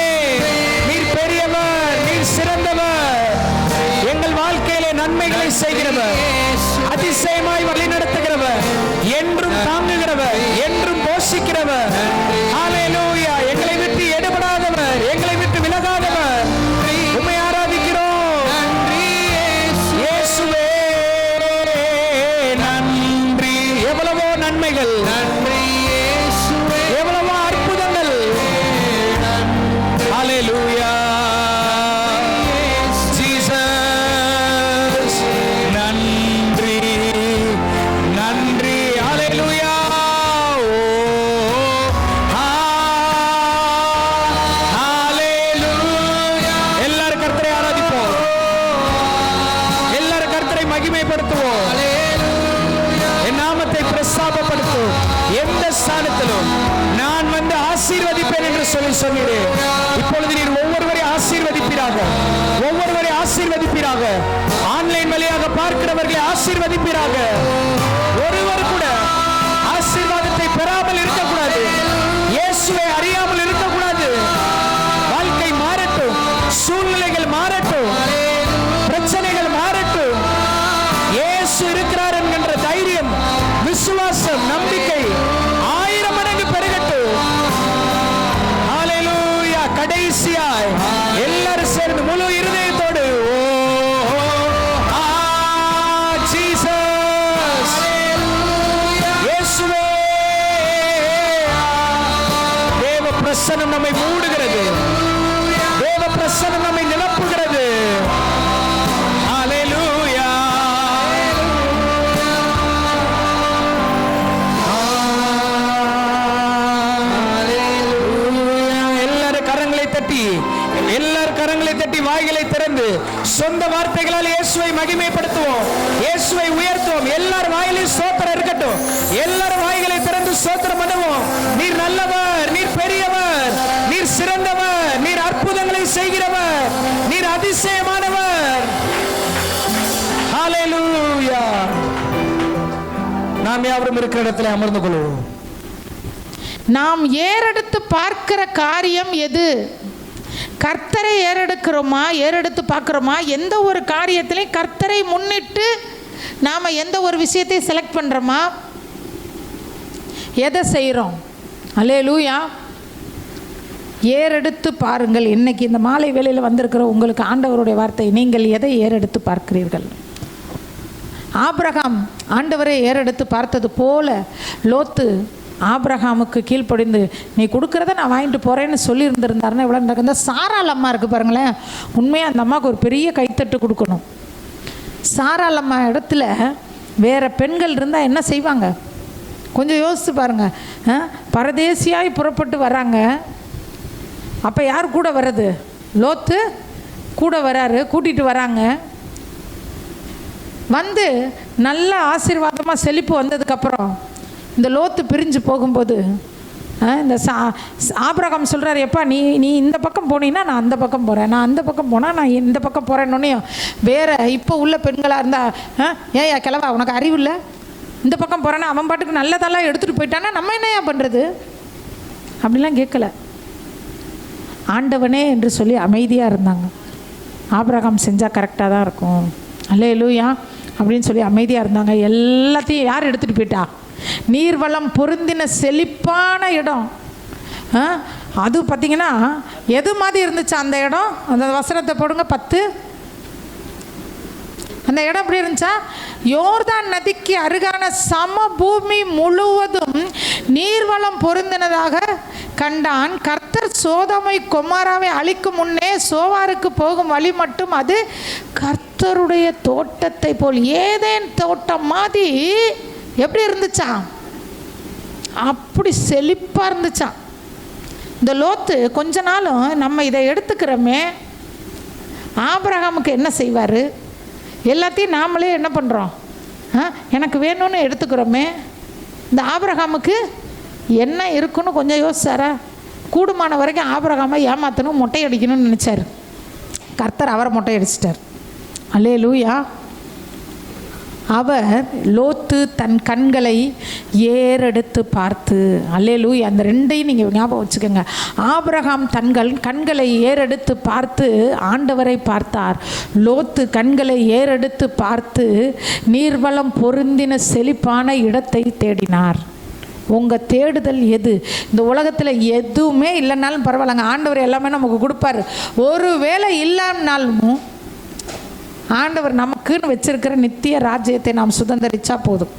நீர் பெரியவர், நீர் சிறந்தவர், எங்கள் வாழ்க்கையிலே நன்மைகளை செய்கிறவர், அதிசயமாய் வழி நடத்துகிறவர், என்றும் தாங்குகிறவர், என்றும் போஷிக்கிறவர். ஹல்லேலூயா. எங்களை விட்டு எடுபடாதவர், எங்களை விட்டு விலகாதவர். உம்மை ஆராதிக்கிறோம். இயேசுவே நன்றி. எவ்வளவோ நன்மைகள், எவ்வளவோ அற்புதங்கள். ஹல்லேலூயா. ஜீசஸ் நன்றி நன்றி. ஹல்லேலூயா. ஹல்லேலூயா. எல்லாரும் கர்த்தரை ஆராதிப்போம், எல்லாரும் கர்த்தரை மகிமைப்படுத்துவோம், என் நாமத்தை பிரஸ்தாபப்படுத்தும். எந்த ஸ்தானத்திலும் நான் வந்து ஆசீர்வதிப்பேன் என்று சொன்னீரே, இப்பொழுது நீர் ஒவ்வொருவரை ஆசீர்வதிப்பீராக, ஒவ்வொருவரை ஆசீர்வதிப்பீராக. ஆன்லைன் வழியாக பார்க்கிறவர்களை ஆசீர்வதிப்பீராக. ஒருவர் கூட ஆசீர்வாதத்தை பெறாமல் இருக்கக்கூடாது, இயேசுவை அறியாமல் இருக்கக்கூடாது. வாழ்க்கை மாறட்டும், சூழ்நிலைகள் மாறட்டும், பிரச்சனைகள் மாறட்டும். இயேசு இருக்கிறார் என்கின்ற தைரியம், விசுவாசம், நம்பிக்கை 1000 மடங்கு பெருகட்டும். ஹல்லேலூயா. கடைசியாய் எல்லாரும் சேர்ந்து முழு இருதயத்தோடு ஜீசஸ், இயேசுவே. தேவ பிரசன்னம் நம்மை மூடுகிறது, தேவ பிரசன்னம் நம்மை நிரப்புகிறது. ஹல்லேலூயா. எல்லாரும் கரங்களை தட்டி வாய்களை திறந்து சொந்த வார்த்தைகளால் இயேசுவை மகிமைப்படுத்துவோம், இயேசுவை உயர்த்துவோம். எல்லாரும் வாயிலும் ஸ்தோத்திரம் இருக்கட்டும். எல்லாரும் வாய்களை திறந்து ஸ்தோத்திரம் பண்ணுவோம். நீர் நல்லவர், நீர் பெரியவர், நீர் சிறந்தவர், நீர் அற்புதங்களை செய்கிறவர், நீர் அதிசயமானவர். ஹல்லேலூயா. நாம் யாவரும் இருக்கிற இடத்துல அமர்ந்து கொள்வோம். நாம் ஏறெடுத்து பார்க்கிற காரியம் எது? கர்த்தரை ஏறெடுக்கிறோமா, ஏறெடுத்து பார்க்குறோமா? எந்த ஒரு காரியத்திலையும் கர்த்தரை முன்னிட்டு நாம் எந்த ஒரு விஷயத்தை செலக்ட் பண்ணுறோமா? எதை செய்கிறோம்? அல்லேலூயா. ஏறெடுத்து பாருங்கள். இன்னைக்கு இந்த மாலை வேளையில் வந்திருக்கிற உங்களுக்கு ஆண்டவருடைய வார்த்தை, நீங்கள் எதை ஏறெடுத்து பார்க்கிறீர்கள்? ஆபிரகாம் ஆண்டவரை ஏறெடுத்து பார்த்தது போல லோத்து ஆபிரகாமுக்கு கீழ்ப்படிந்து நீ கொடுக்குறத நான் வாங்கிட்டு போகிறேன்னு சொல்லியிருந்திருந்தாருன்னா இவ்வளோ நடக்கும். இந்த சாராள் அம்மா இருக்குது பாருங்களேன், உண்மையாக அந்த அம்மாவுக்கு ஒரு பெரிய கைத்தட்டு கொடுக்கணும். சாராள் அம்மா இடத்துல வேறு பெண்கள் இருந்தால் என்ன செய்வாங்க? கொஞ்சம் யோசித்து பாருங்கள். பரதேசியாய் புறப்பட்டு வராங்க. அப்போ யார் கூட வர்றது? லோத்து கூட வராரு, கூட்டிகிட்டு வராங்க. வந்து நல்ல ஆசீர்வாதமாக செழிப்பு வந்ததுக்கப்புறம் இந்த லோத்து பிரிஞ்சு போகும்போது இந்த ஆபிரகாம் சொல்கிறார், எப்பா நீ இந்த பக்கம் போனீங்கன்னா நான் அந்த பக்கம் போகிறேன், நான் அந்த பக்கம் போனால் நான் இந்த பக்கம் போகிறேன்னொன்னே வேறு இப்போ உள்ள பெண்களாக இருந்தால் ஏயா கிளவா உனக்கு அறிவு இல்லை, இந்த பக்கம் போகிறேன்னா அவன் பாட்டுக்கு நல்லதெல்லாம் எடுத்துகிட்டு போயிட்டானா நம்ம என்னையா பண்ணுறது? அப்படிலாம் கேட்கல. ஆண்டவனே என்று சொல்லி அமைதியாக இருந்தாங்க. ஆபிரகாம் செஞ்சால் கரெக்டாக தான் இருக்கும், அல்லேலூயா அப்படின்னு சொல்லி அமைதியாக இருந்தாங்க. எல்லாத்தையும் யார் எடுத்துகிட்டு போயிட்டா? நீர்வளம் பொருந்தின செழிப்பான இடம். அது பார்த்திங்கன்னா எது மாதிரி இருந்துச்சு அந்த இடம்? அந்த வசனத்தை போடுங்க 10. அந்த இடம் எப்படி இருந்துச்சா? யோர்தான் நதிக்கு அருகான சமபூமி முழுவதும் நீர்வளம் பொருந்தினதாக கண்டான். கர்த்தர் சோதோமை கொமாராவை அழிக்கும் முன்னே சோவாருக்கு போகும் வழி மட்டும் அது கர்த்தருடைய தோட்டத்தை போல், ஏதேன் தோட்டம் மாதிரி எப்படி இருந்துச்சா? அப்படி செழிப்பாக இருந்துச்சான். இந்த லோத்து கொஞ்ச நாளும் நம்ம இதை எடுத்துக்கிறோமே, ஆபிரகாமுக்கு என்ன செய்வார்? எல்லாத்தையும் நாமளே என்ன பண்ணுறோம்? எனக்கு வேணும்னு எடுத்துக்கிறோமே. இந்த ஆபிரகாமுக்கு என்ன இருக்குன்னு கொஞ்சம் யோசிச்சாரா? கூடுமான வரைக்கும் ஆபிரகாமை ஏமாற்றணும், மொட்டை அடிக்கணும்னு நினச்சார். கர்த்தர் அவரை மொட்டை அடிச்சிட்டார். அல்லேலூயா. அவர் லோத்து தன் கண்களை ஏறெடுத்து பார்த்து, அல்லேலூயா, அந்த ரெண்டையும் நீங்கள் ஞாபகம் வச்சுக்கோங்க. ஆபிரகாம் கண்களை ஏறெடுத்து பார்த்து ஆண்டவரை பார்த்தார். லோத்து கண்களை ஏறெடுத்து பார்த்து நீர்வளம் பொருந்தின செழிப்பான இடத்தை தேடினார். உங்கள் தேடுதல் எது? இந்த உலகத்தில் எதுவுமே இல்லைனாலும் பரவாயில்லங்க, ஆண்டவர் எல்லாமே நமக்கு கொடுப்பார். ஒரு வேளை இல்லைன்னாலும் ஆண்டவர் நமக்குன்னு வச்சிருக்கிற நித்திய ராஜ்யத்தை நாம் சுதந்திரிச்சா போதும்.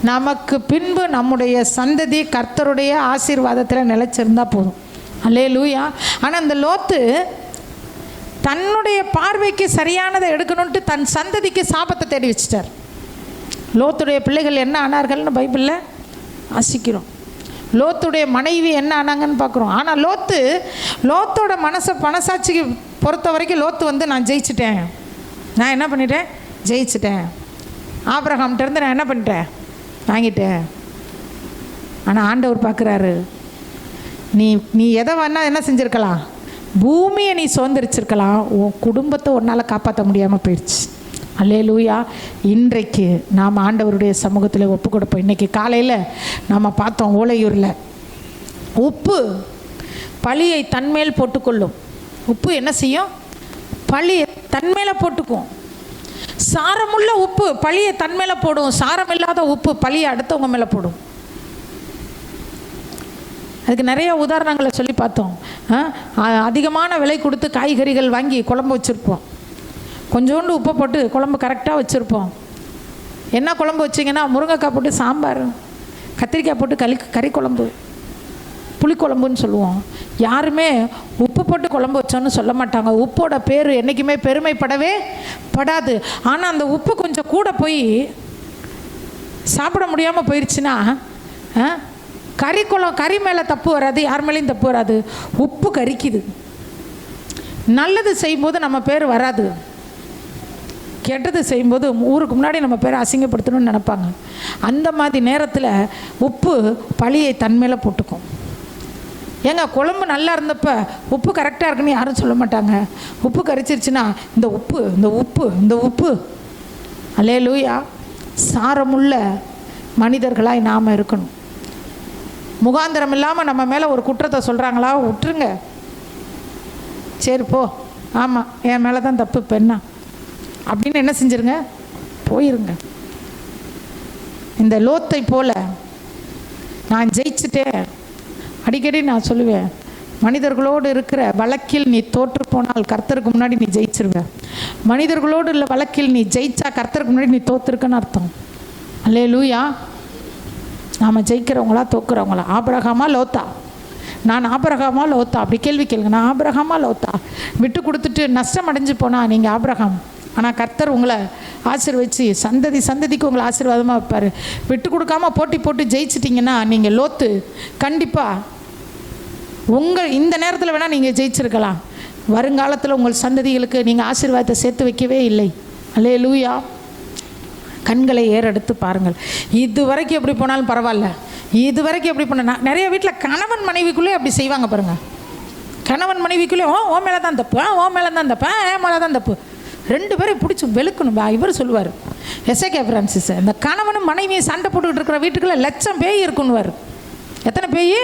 நமக்கு பின்பு நம்முடைய சந்ததி கர்த்தருடைய ஆசீர்வாதத்தில் நிலைச்சிருந்தா போதும். அல்லேலூயா. ஆனால் இந்த லோத்து தன்னுடைய பார்வைக்கு சரியானதை எடுக்கணுன்ட்டு தன் சந்ததிக்கு சாபத்தை தேடி வச்சிட்டார். லோத்துடைய பிள்ளைகள் என்ன ஆனார்கள்னு பைபிளில் வாசிக்கிறோம். லோத்துடைய மனைவி என்ன ஆனாங்கன்னு பார்க்குறோம். ஆனால் லோத்தோட மனசாட்சிக்கு பொறுத்த வரைக்கும் லோத்து நான் ஜெயிச்சிட்டேன், நான் என்ன பண்ணிட்டேன்? ஜெயிச்சிட்டேன். ஆபிரகாம்கிட்டேருந்து நான் என்ன பண்ணிட்டேன்? வாங்கிட்டேன். ஆனால் ஆண்டவர் பார்க்குறாரு, நீ எதை வேணால் என்ன செஞ்சுருக்கலாம்? பூமியை நீ சுதந்திரிச்சிருக்கலாம், உன் குடும்பத்தை உன்னால் காப்பாற்ற முடியாமல் போயிடுச்சு. அல்லேலூயா. இன்றைக்கு நாம் ஆண்டவருடைய சமூகத்தில் ஒப்பு கொடுப்போம். இன்றைக்கி காலையில் நாம் பார்த்தோம், ஓலையூரில் உப்பு பழியை தன்மேல் போட்டுக்கொள்ளும். உப்பு என்ன செய்யும்? பழியை தன்மேல போட்டுக்கும். சாரமுள்ள உப்பு பழியை தன்மேல போடும், சாரம் இல்லாத உப்பு பழியை அடுத்தவங்க மேலே போடும். அதுக்கு நிறைய உதாரணங்களை சொல்லி பார்த்தோம். அதிகமான விலை கொடுத்து காய்கறிகள் வாங்கி குழம்பு வச்சுருப்போம், கொஞ்சோண்டு உப்பை போட்டு குழம்பு கரெக்டாக வச்சுருப்போம். என்ன குழம்பு வச்சிங்கன்னா முருங்கைக்காய் போட்டு சாம்பார், கத்திரிக்காய் போட்டு கறி குழம்பு, புளிக்குழம்புன்னு சொல்லுவோம். யாருமே உப்பு போட்டு குழம்பு வச்சோன்னு சொல்ல மாட்டாங்க. உப்போட பேர் என்றைக்குமே பெருமைப்படவே படாது. ஆனால் அந்த உப்பு கொஞ்சம் கூட போய் சாப்பிட முடியாமல் போயிடுச்சுன்னா கறி மேலே தப்பு வராது, யார் மேலேயும் தப்பு வராது, உப்பு கரிக்குது. நல்லது செய்யும்போது நம்ம பேர் வராது, கெட்டது செய்யும்போது ஊருக்கு முன்னாடி நம்ம பேரை அசிங்கப்படுத்தணும்னு நினைப்பாங்க. அந்த மாதிரி நேரத்தில் உப்பு பழியை தன்மையில் போட்டுக்கும். ஏங்க குழம்பு நல்லா இருந்தப்போ உப்பு கரெக்டாக இருக்குன்னு யாரும் சொல்ல மாட்டாங்க. உப்பு கரிச்சிருச்சுன்னா இந்த உப்பு அல்லேலூயா. சாரமுள்ள மனிதர்களாய் நாம் இருக்கணும். முகாந்திரம் இல்லாமல் நம்ம மேலே ஒரு குற்றத்தை சொல்கிறாங்களா, விட்டுருங்க. சரி போ, ஆமாம் என் மேலே தான் தப்பு, இப்போ என்ன அப்படின்னு என்ன செஞ்சிருங்க, போயிருங்க. இந்த லோத்தை போல நான் ஜெயிச்சுட்டேன். அடிக்கடி நான் சொல்லுவேன், மனிதர்களோடு இருக்கிற வழக்கில் நீ தோற்று போனால் கர்த்தருக்கு முன்னாடி நீ ஜெயிச்சிருவ. மனிதர்களோடு உள்ள வழக்கில் நீ ஜெயிச்சா கர்த்தருக்கு முன்னாடி நீ தோத்துருக்குன்னு அர்த்தம். அல்லேலூயா. நாம் ஜெயிக்கிறவங்களா தோக்குறவங்களா? ஆபிரகாமா லோத்தா? நான் ஆபிரகாமா லோத்தா? அப்படி கேள்வி கேளுங்க. நான் ஆபிரகாமா லோத்தா? விட்டு கொடுத்துட்டு நஷ்டம் அடைஞ்சு போனா நீங்கள் ஆபிரகாம். ஆனால் கர்த்தர் உங்களை ஆசீர்வதிச்சு சந்ததி சந்ததிக்கு உங்களை ஆசீர்வாதமாக வைப்பார். விட்டு கொடுக்காம போட்டி போட்டு ஜெயிச்சிட்டிங்கன்னா நீங்கள் லோத்து. கண்டிப்பாக உங்கள் இந்த நேரத்தில் வேணால் நீங்கள் ஜெயிச்சிருக்கலாம், வருங்காலத்தில் உங்கள் சந்ததிகளுக்கு நீங்கள் ஆசீர்வாதத்தை சேர்த்து வைக்கவே இல்லை. அல்லேலூயா. கண்களை ஏறெடுத்து பாருங்கள். இது வரைக்கும் எப்படி போனாலும் பரவாயில்ல, இது வரைக்கும் எப்படி பண்ண. நிறைய வீட்டில் கணவன் மனைவிக்குள்ளே அப்படி செய்வாங்க பாருங்கள். கணவன் மனைவிக்குள்ளே ஓ மேலே தான் தப்பு, ஓ மேலே தான் தப்பு, ஏன் மேலே தான் தப்பு, ரெண்டு பேரும் பிடிச்சி வெளுக்கணும். இவர் சொல்லுவார் எஸ்ஏகே பிரான்சிஸ், இந்த கணவனும் மனைவியும் சண்டை போட்டுக்கிட்டு இருக்கிற வீட்டுக்குள்ள லட்சம் பேய் இருக்குன்னுவார். எத்தனை பேய்?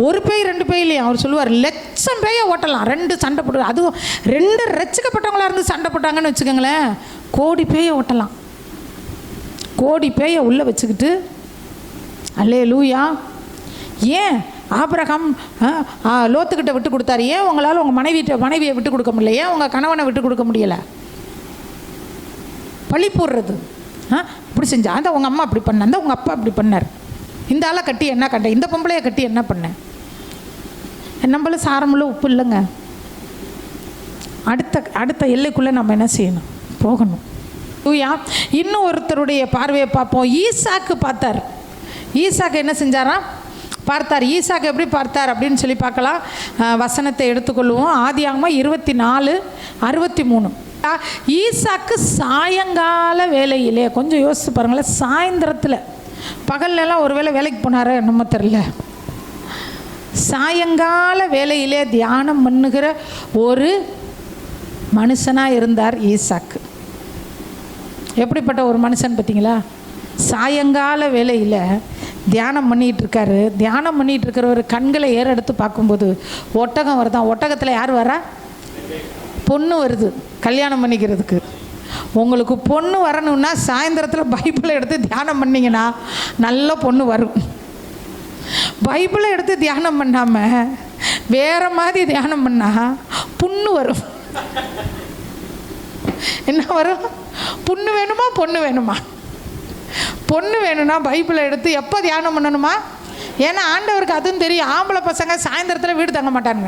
ஒரு பேய் ரெண்டு பேய் இல்லையா? அவர் சொல்லுவார் லட்சம் பேயை ஓட்டலாம் ரெண்டு சண்டை போட்டு. அதுவும் ரெண்டு ரசிக்கப்பட்டவங்களா இருந்து சண்டை போட்டாங்கன்னு வச்சுக்கோங்களேன், கோடி பேயை ஓட்டலாம். கோடி பேயை உள்ளே வச்சுக்கிட்டு. அல்லேலூயா. ஏன் ஆபிரகாம் லோத்துக்கிட்ட விட்டு கொடுத்தாரு? ஏன் உங்களால் உங்கள் மனைவியை விட்டு கொடுக்க முடியல? ஏன் உங்கள் கணவனை விட்டு கொடுக்க முடியலை? பழி போடுறது. இப்படி செஞ்சா அந்த உங்கள் அம்மா அப்படி பண்ண, அந்த உங்கள் அப்பா அப்படி பண்ணார், இந்த ஆளை கட்டி என்ன கண்ட, இந்த பொம்பளையை கட்டி என்ன பண்ண. நம்மளும் சாரமுள்ள உப்பு இல்லைங்க. அடுத்த எல்லைக்குள்ளே நம்ம என்ன செய்யணும்? போகணும். இன்னும் ஒருத்தருடைய பார்வையை பார்ப்போம். ஈசாக்கு பார்த்தார். ஈசாக்கு என்ன செஞ்சாராம்? பார்த்தார். ஈசாக்கு எப்படி பார்த்தார் அப்படின்னு சொல்லி பார்க்கலாம். வசனத்தை எடுத்துக்கொள்வோம். ஆதியாகமம் 24:63. ஈசாக்கு சாயங்கால வேலையிலே, கொஞ்சம் யோசிச்சு பாருங்களேன், சாயந்தரத்தில், பகல்லலாம் ஒரு வேளை வேலைக்கு போனார நம்ம தெரியல, சாயங்கால வேலையிலே தியானம் பண்ணுகிற ஒரு மனுஷனாக இருந்தார் ஈசாக்கு. எப்படிப்பட்ட ஒரு மனுஷன் பார்த்தீங்களா? சாயங்கால வேலையில் தியானம் பண்ணிகிட்டு இருக்காரு. தியானம் பண்ணிகிட்டு இருக்கிறவர் கண்களை ஏறெடுத்து பார்க்கும்போது ஒட்டகம் வருதான். ஒட்டகத்தில் யார் வரா? பொண்ணு வருது கல்யாணம் பண்ணிக்கிறதுக்கு. உங்களுக்கு பொண்ணு வரணும்னா சாயந்தரத்தில் பைபிளை எடுத்து தியானம் பண்ணிங்கன்னா நல்ல பொண்ணு வரும். பைபிளை எடுத்து தியானம் பண்ணாமல் வேறு மாதிரி தியானம் பண்ணால் புண்ணு வரும். என்ன வரும்? புண்ணு வேணுமா பொண்ணு வேணுமா? பொண்ணு வேணும்னா பைபிளை எடுத்து எப்போ தியானம் பண்ணணுமா? ஏன்னா ஆண்டவருக்கு அதுவும் தெரியும். ஆம்பளை பசங்க சாயந்தரத்தில் வீடு தங்க மாட்டாங்க.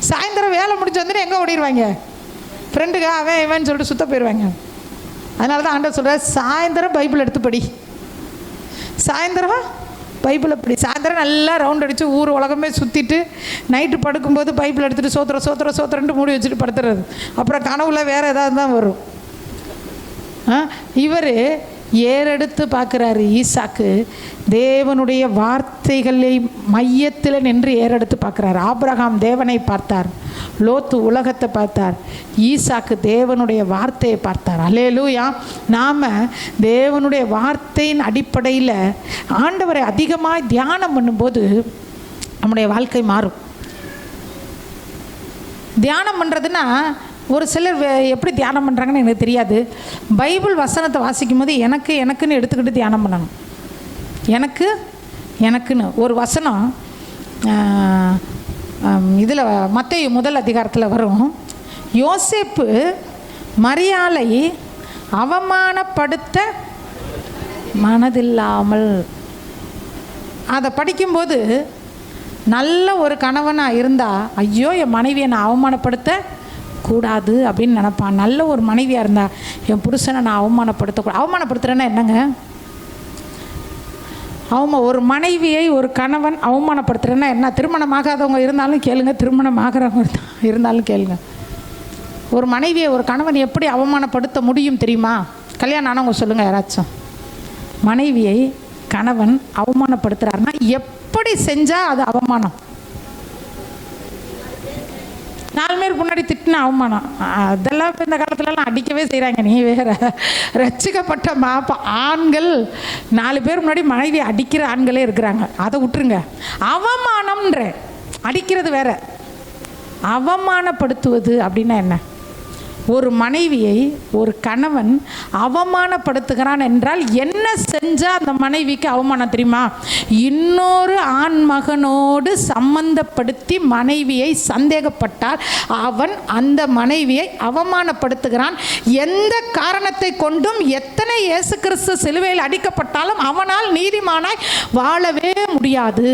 சாயந்தரம் வேலை முடிச்சு வந்துட்டு எங்கே ஓடிடுவாங்க? ஃப்ரெண்டுக்கு அவன் இவன் சொல்லிட்டு சுத்த போயிடுவாங்க. அதனால தான் ஆண்டவர் சொல்கிறார், சாயந்தரம் பைபிள் எடுத்து படி. சாயந்தரமா பைபிளை படி. சாயந்தரம் நல்லா ரவுண்ட் அடித்து ஊர் உலகமே சுற்றிட்டு நைட்டு படுக்கும்போது பைபிள் எடுத்துகிட்டு சோத்திரன்ட்டு மூடி வச்சுட்டு படுத்துறது. அப்புறம் கனவுல வேறு ஏதாவது தான் வரும். இவர் ஏறெடுத்து பார்க்குறாரு. ஈசாக்கு தேவனுடைய வார்த்தைகளை மையத்தில் நின்று ஏறெடுத்து பார்க்குறாரு. ஆபிரகாம் தேவனை பார்த்தார், லோத்து உலகத்தை பார்த்தார், ஈசாக்கு தேவனுடைய வார்த்தையை பார்த்தார். அல்லேலூயா. நாம் தேவனுடைய வார்த்தையின் அடிப்படையில் ஆண்டவரை அதிகமாக தியானம் பண்ணும்போது நம்முடைய வாழ்க்கை மாறும். தியானம் பண்ணுறதுன்னா ஒரு சிலர் எப்படி தியானம் பண்ணுறாங்கன்னு எனக்கு தெரியாது. பைபிள் வசனத்தை வாசிக்கும் போது எனக்குன்னு எடுத்துக்கிட்டு தியானம் பண்ணணும். எனக்குன்னு ஒரு வசனம் இதில் மத்தேயு 1 அதிகாரத்தில் வரும். யோசேப்பு மரியாளை அவமானப்படுத்த மனதில்லாமல். அதை படிக்கும்போது நல்ல ஒரு கணவனாக இருந்தால், ஐயோ என் மனைவியை நான் அவமானப்படுத்த கூடாது அப்படின்னு நினப்பான். நல்ல ஒரு மனைவியாக இருந்தால், என் புருஷனை நான் அவமானப்படுத்தக்கூடாது. அவமானப்படுத்துகிறேன்னா என்னங்க? ஒரு மனைவியை ஒரு கணவன் அவமானப்படுத்துகிறேன்னா என்ன? திருமணமாகாதவங்க இருந்தாலும் கேளுங்க, திருமணம் ஆகிறவங்க இருந்தாலும் கேளுங்க. ஒரு மனைவியை ஒரு கணவன் எப்படி அவமானப்படுத்த முடியும் தெரியுமா? கல்யாணம் ஆனவங்க சொல்லுங்கள் யாராச்சும். மனைவியை கணவன் அவமானப்படுத்துகிறாருன்னா எப்படி செஞ்சால் அது அவமானம்? 4 பேர் முன்னாடி திட்டின அவமானம். அதெல்லாம் இப்போ இந்த காலத்துலலாம் அடிக்கவே செய்கிறாங்க. நீ வேற ரட்சிக்கப்பட்ட ஆண்கள் 4 பேர் முன்னாடி மனைவி அடிக்கிற ஆண்களே இருக்கிறாங்க. அதை விட்டுருங்க. அவமானம்ன்ற அடிக்கிறது வேற, அவமானப்படுத்துவது அப்படின்னா என்ன? ஒரு மனைவியை ஒரு கணவன் அவமானப்படுத்துகிறான் என்றால் என்ன செஞ்சால் அந்த மனைவிக்கு அவமானம் தெரியுமா? இன்னொரு ஆண் மகனோடு சம்பந்தப்படுத்தி மனைவியை சந்தேகப்பட்டால் அவன் அந்த மனைவியை அவமானப்படுத்துகிறான். எந்த காரணத்தை கொண்டும் எத்தனை இயேசு கிறிஸ்து சிலுவையில் அடிக்கப்பட்டாலும் அவனால் நீதிமானாய் வாழவே முடியாது.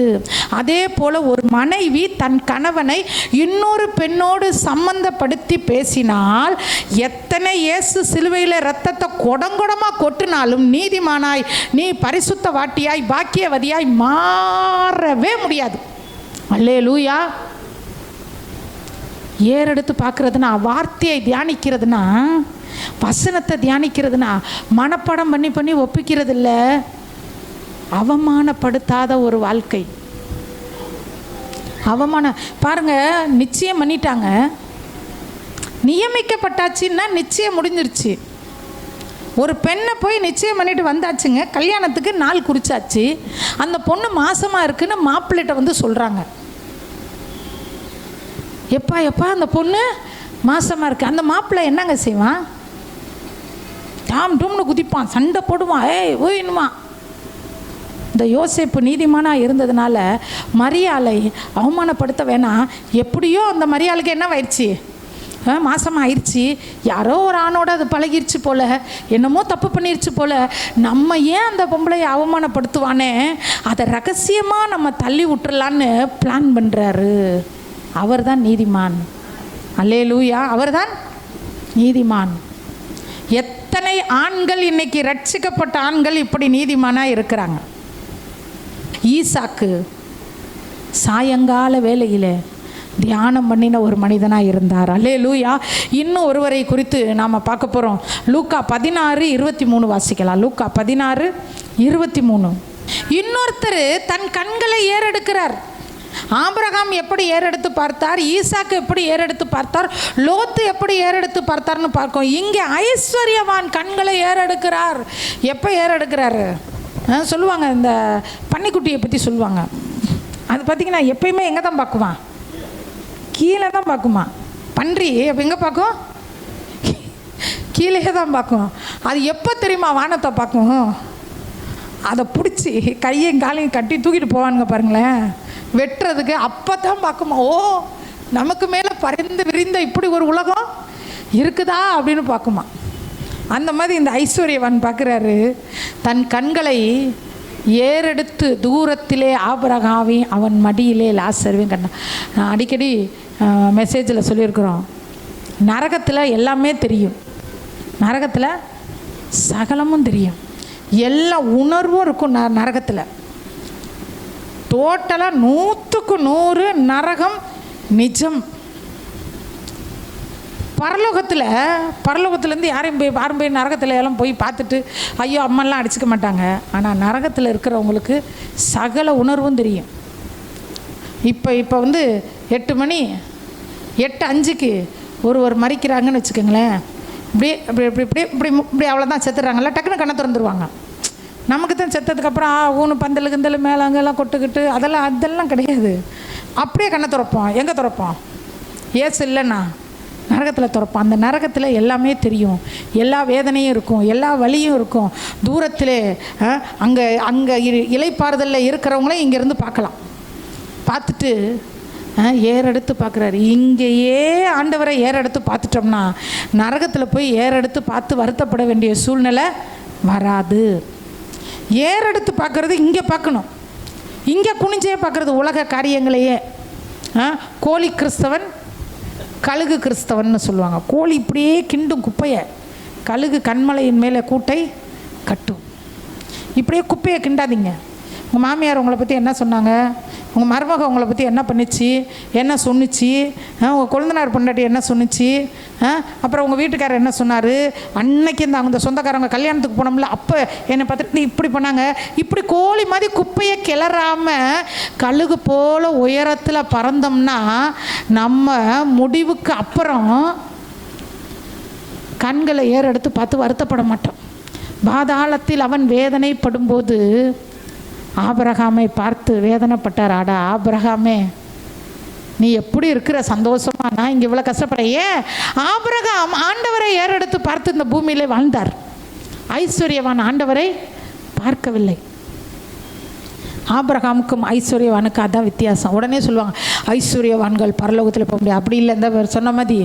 அதே போல ஒரு மனைவி தன் கணவனை இன்னொரு பெண்ணோடு சம்பந்தப்படுத்தி பேசினால் எத்தனை இயேசு சிலுவையில் இரத்தத்தை கொடங்கொடமாக கொட்டினாலும் நீதிமானாய், நீ பரிசுத்த வாட்டியாய், பாக்கியவதியாய் மாறவே முடியாது. அல்லேலூயா. ஏறெடுத்து பார்க்கறதுனா, வார்த்தையை தியானிக்கிறதுனா, வசனத்தை தியானிக்கிறதுனா மனப்பாடம் பண்ணி பண்ணி ஒப்பிக்கிறது இல்லை. அவமானப்படுத்தாத ஒரு வாழ்க்கை. அவமானம் பாருங்க, நிச்சயம் பண்ணிட்டாங்க, நியமிக்கப்பட்டாச்சுன்னா நிச்சயம் முடிஞ்சிருச்சு. ஒரு பெண்ணை போய் நிச்சயம் பண்ணிட்டு வந்தாச்சுங்க, கல்யாணத்துக்கு நாள் குறிச்சாச்சு. அந்த பொண்ணு மாசமாக இருக்குன்னு மாப்பிள்ளைகிட்ட வந்து சொல்கிறாங்க. எப்பா அந்த பொண்ணு மாசமாக இருக்கு. அந்த மாப்பிள்ளை என்னங்க செய்வான்? டாம் டூம்னு குதிப்பான், சண்டை போடுவான், ஓயினுமா. இந்த யோசேப்பு நீதிமானாக இருந்ததுனால மரியாளை அவமானப்படுத்த வேணாம். எப்படியோ அந்த மரியாளுக்கு என்ன ஆயிடுச்சு? மாசமாக ஆயிடுச்சு. யாரோ ஒரு ஆணோட அது பழகிருச்சு போல, என்னமோ தப்பு பண்ணிருச்சு போல. நம்ம ஏன் அந்த பொம்பளையை அவமானப்படுத்துவானே, அதை ரகசியமாக நம்ம தள்ளி விட்டுறலான்னு பிளான் பண்ணுறாரு. அவர் தான் நீதிமான். அல்லேலூயா. அவர் தான் நீதிமான். எத்தனை ஆண்கள் இன்னைக்கு ரட்சிக்கப்பட்ட ஆண்கள் இப்படி நீதிமானாக இருக்கிறாங்க. ஈசாக்கு சாயங்கால வேளையில் தியானம் பண்ணின ஒரு மனிதனாக இருந்தார். அல்லேலூயா. இன்னும் ஒருவரை குறித்து நாம் பார்க்க போகிறோம். லூக்கா 16:23 வாசிக்கலாம். லூக்கா 16:23. இன்னொருத்தர் தன் கண்களை ஏறெடுக்கிறார். ஆபிரகாம் எப்படி ஏறெடுத்து பார்த்தார், ஈசாக்கு எப்படி ஏறெடுத்து பார்த்தார், லோத்து எப்படி ஏறெடுத்து பார்த்தார்னு பார்க்கும். இங்கே ஐஸ்வர்யவான் கண்களை ஏறெடுக்கிறார். எப்போ ஏறெடுக்கிறாரு சொல்லுவாங்க, இந்த பன்னிக்குட்டியை பற்றி சொல்லுவாங்க. அது பார்த்திங்கன்னா எப்பயுமே எங்கே தான் பார்க்குவான்? கீழே தான் பார்க்குமா. பன்றி அப்போ எங்கே பார்க்கும்? கீழே தான் பார்க்கும். அது எப்போ தெரியுமா வானத்தை பார்க்கும்? அதை பிடிச்சி கையையும் காலையும் கட்டி தூக்கிட்டு போவானுங்க பாருங்களேன், வெட்டுறதுக்கு. அப்போ தான் பார்க்குமா, ஓ நமக்கு மேலே பறந்து விரிந்த இப்படி ஒரு உலகம் இருக்குதா அப்படின்னு பார்க்குமா. அந்த மாதிரி இந்த ஐஸ்வர்யவான் பார்க்குறாரு. தன் கண்களை ஏறெடுத்து தூரத்திலே ஆபிரகாமையும் அவன் மடியிலே லாசருவையும் கண்டான். நான் அடிக்கடி மெசேஜில் சொல்லியிருக்கிறோம், நரகத்தில் எல்லாமே தெரியும், நரகத்தில் சகலமும் தெரியும், எல்லா உணர்வும் இருக்கும். நரகத்தில் டோட்டலாக 100க்கு 100 நரகம் நிஜம். பரலோகத்துலேருந்து யாரும் போய் நரகத்தில் எல்லாம் போய் பார்த்துட்டு ஐயோ அம்மாலாம் அடிச்சுக்க மாட்டாங்க. ஆனால் நரகத்தில் இருக்கிறவங்களுக்கு சகல உணர்வும் தெரியும். இப்போ வந்து 8 மணி 8:05 ஒருவர் மறிக்கிறாங்கன்னு வச்சுக்கோங்களேன். இப்படி இப்படி இப்படி இப்படி இப்படி இப்படி அவ்வளோதான் செத்துறாங்கல்ல, டக்குன்னு கண்ணை திறந்துருவாங்க. நமக்கு தான் செத்ததுக்கப்புறம் ஊனு பந்தல் கிந்தல் மேலே அங்கெல்லாம் கொட்டுக்கிட்டு அதெல்லாம் கிடையாது. அப்படியே கண்ணை திறப்போம். எங்கே திறப்போம்? ஏசு இல்லைண்ணா நரகத்தில் திறப்போம். அந்த நரகத்தில் எல்லாமே தெரியும், எல்லா வேதனையும் இருக்கும், எல்லா வலியும் இருக்கும். தூரத்திலே அங்கே இலைப்பாறுதலில் இருக்கிறவங்களே இங்கேருந்து பார்க்கலாம். பார்த்துட்டு ஏறெடுத்து பார்க்குறாரு. இங்கேயே ஆண்டவரை ஏறெடுத்து பார்த்துட்டோம்னா நரகத்தில் போய் ஏறெடுத்து பார்த்து வருத்தப்பட வேண்டிய சூழ்நிலை வராது. ஏறெடுத்து பார்க்குறது இங்கே பார்க்கணும். இங்கே குனிஞ்சே பார்க்குறது உலக காரியங்களையே. கோழி கிறிஸ்தவன், கழுகு கிறிஸ்தவன்னு சொல்லுவாங்க. கோழி இப்படியே கிண்டும் குப்பையை, கழுகு கண்மலையின் மேலே கூட்டை கட்டும். இப்படியே குப்பையை கிண்டாதீங்க. உங்கள் மாமியார் உங்களை பற்றி என்ன சொன்னாங்க, உங்கள் மருமக உங்களை பற்றி என்ன பண்ணிச்சு, என்ன சொன்னிச்சு, உங்கள் கொழுந்தனார் பொண்டாட்டி என்ன சொன்னிச்சு, அப்புறம் உங்கள் வீட்டுக்காரர் என்ன சொன்னார், அன்னைக்கு அந்த சொந்தக்காரங்க கல்யாணத்துக்கு போனோம்ல அப்போ என்னை பார்த்துட்டு இப்படி பண்ணாங்க. இப்படி கோழி மாதிரி குப்பையை கிளறாமல் கழுகு போல் உயரத்தில் பறந்தோம்னா நம்ம முடிவுக்கு அப்புறம் கண்களை ஏறெடுத்து பார்த்து வருத்தப்பட மாட்டோம். பாதாளத்தில் அவன் வேதனைப்படும்போது ஆபிரகாமை பார்த்து வேதனைப்பட்டார். ஆடா ஆபிரகாமே, நீ எப்படி இருக்கிற சந்தோஷமா? நான் இங்கே இவ்வளோ கஷ்டப்படுறேன். ஏன்? ஆபிரகாம் ஆண்டவரை ஏறெடுத்து பார்த்து இந்த பூமியிலே வாழ்ந்தார். ஐஸ்வர்யவான் ஆண்டவரை பார்க்கவில்லை. ஆபிரகாமுக்கும் ஐஸ்வர்யவானுக்கு அதான் வித்தியாசம். உடனே சொல்லுவாங்க ஐஸ்வர்யவான்கள் பரலோகத்தில் போக முடியாது. அப்படி இல்லை. இந்த சொன்ன மாதிரி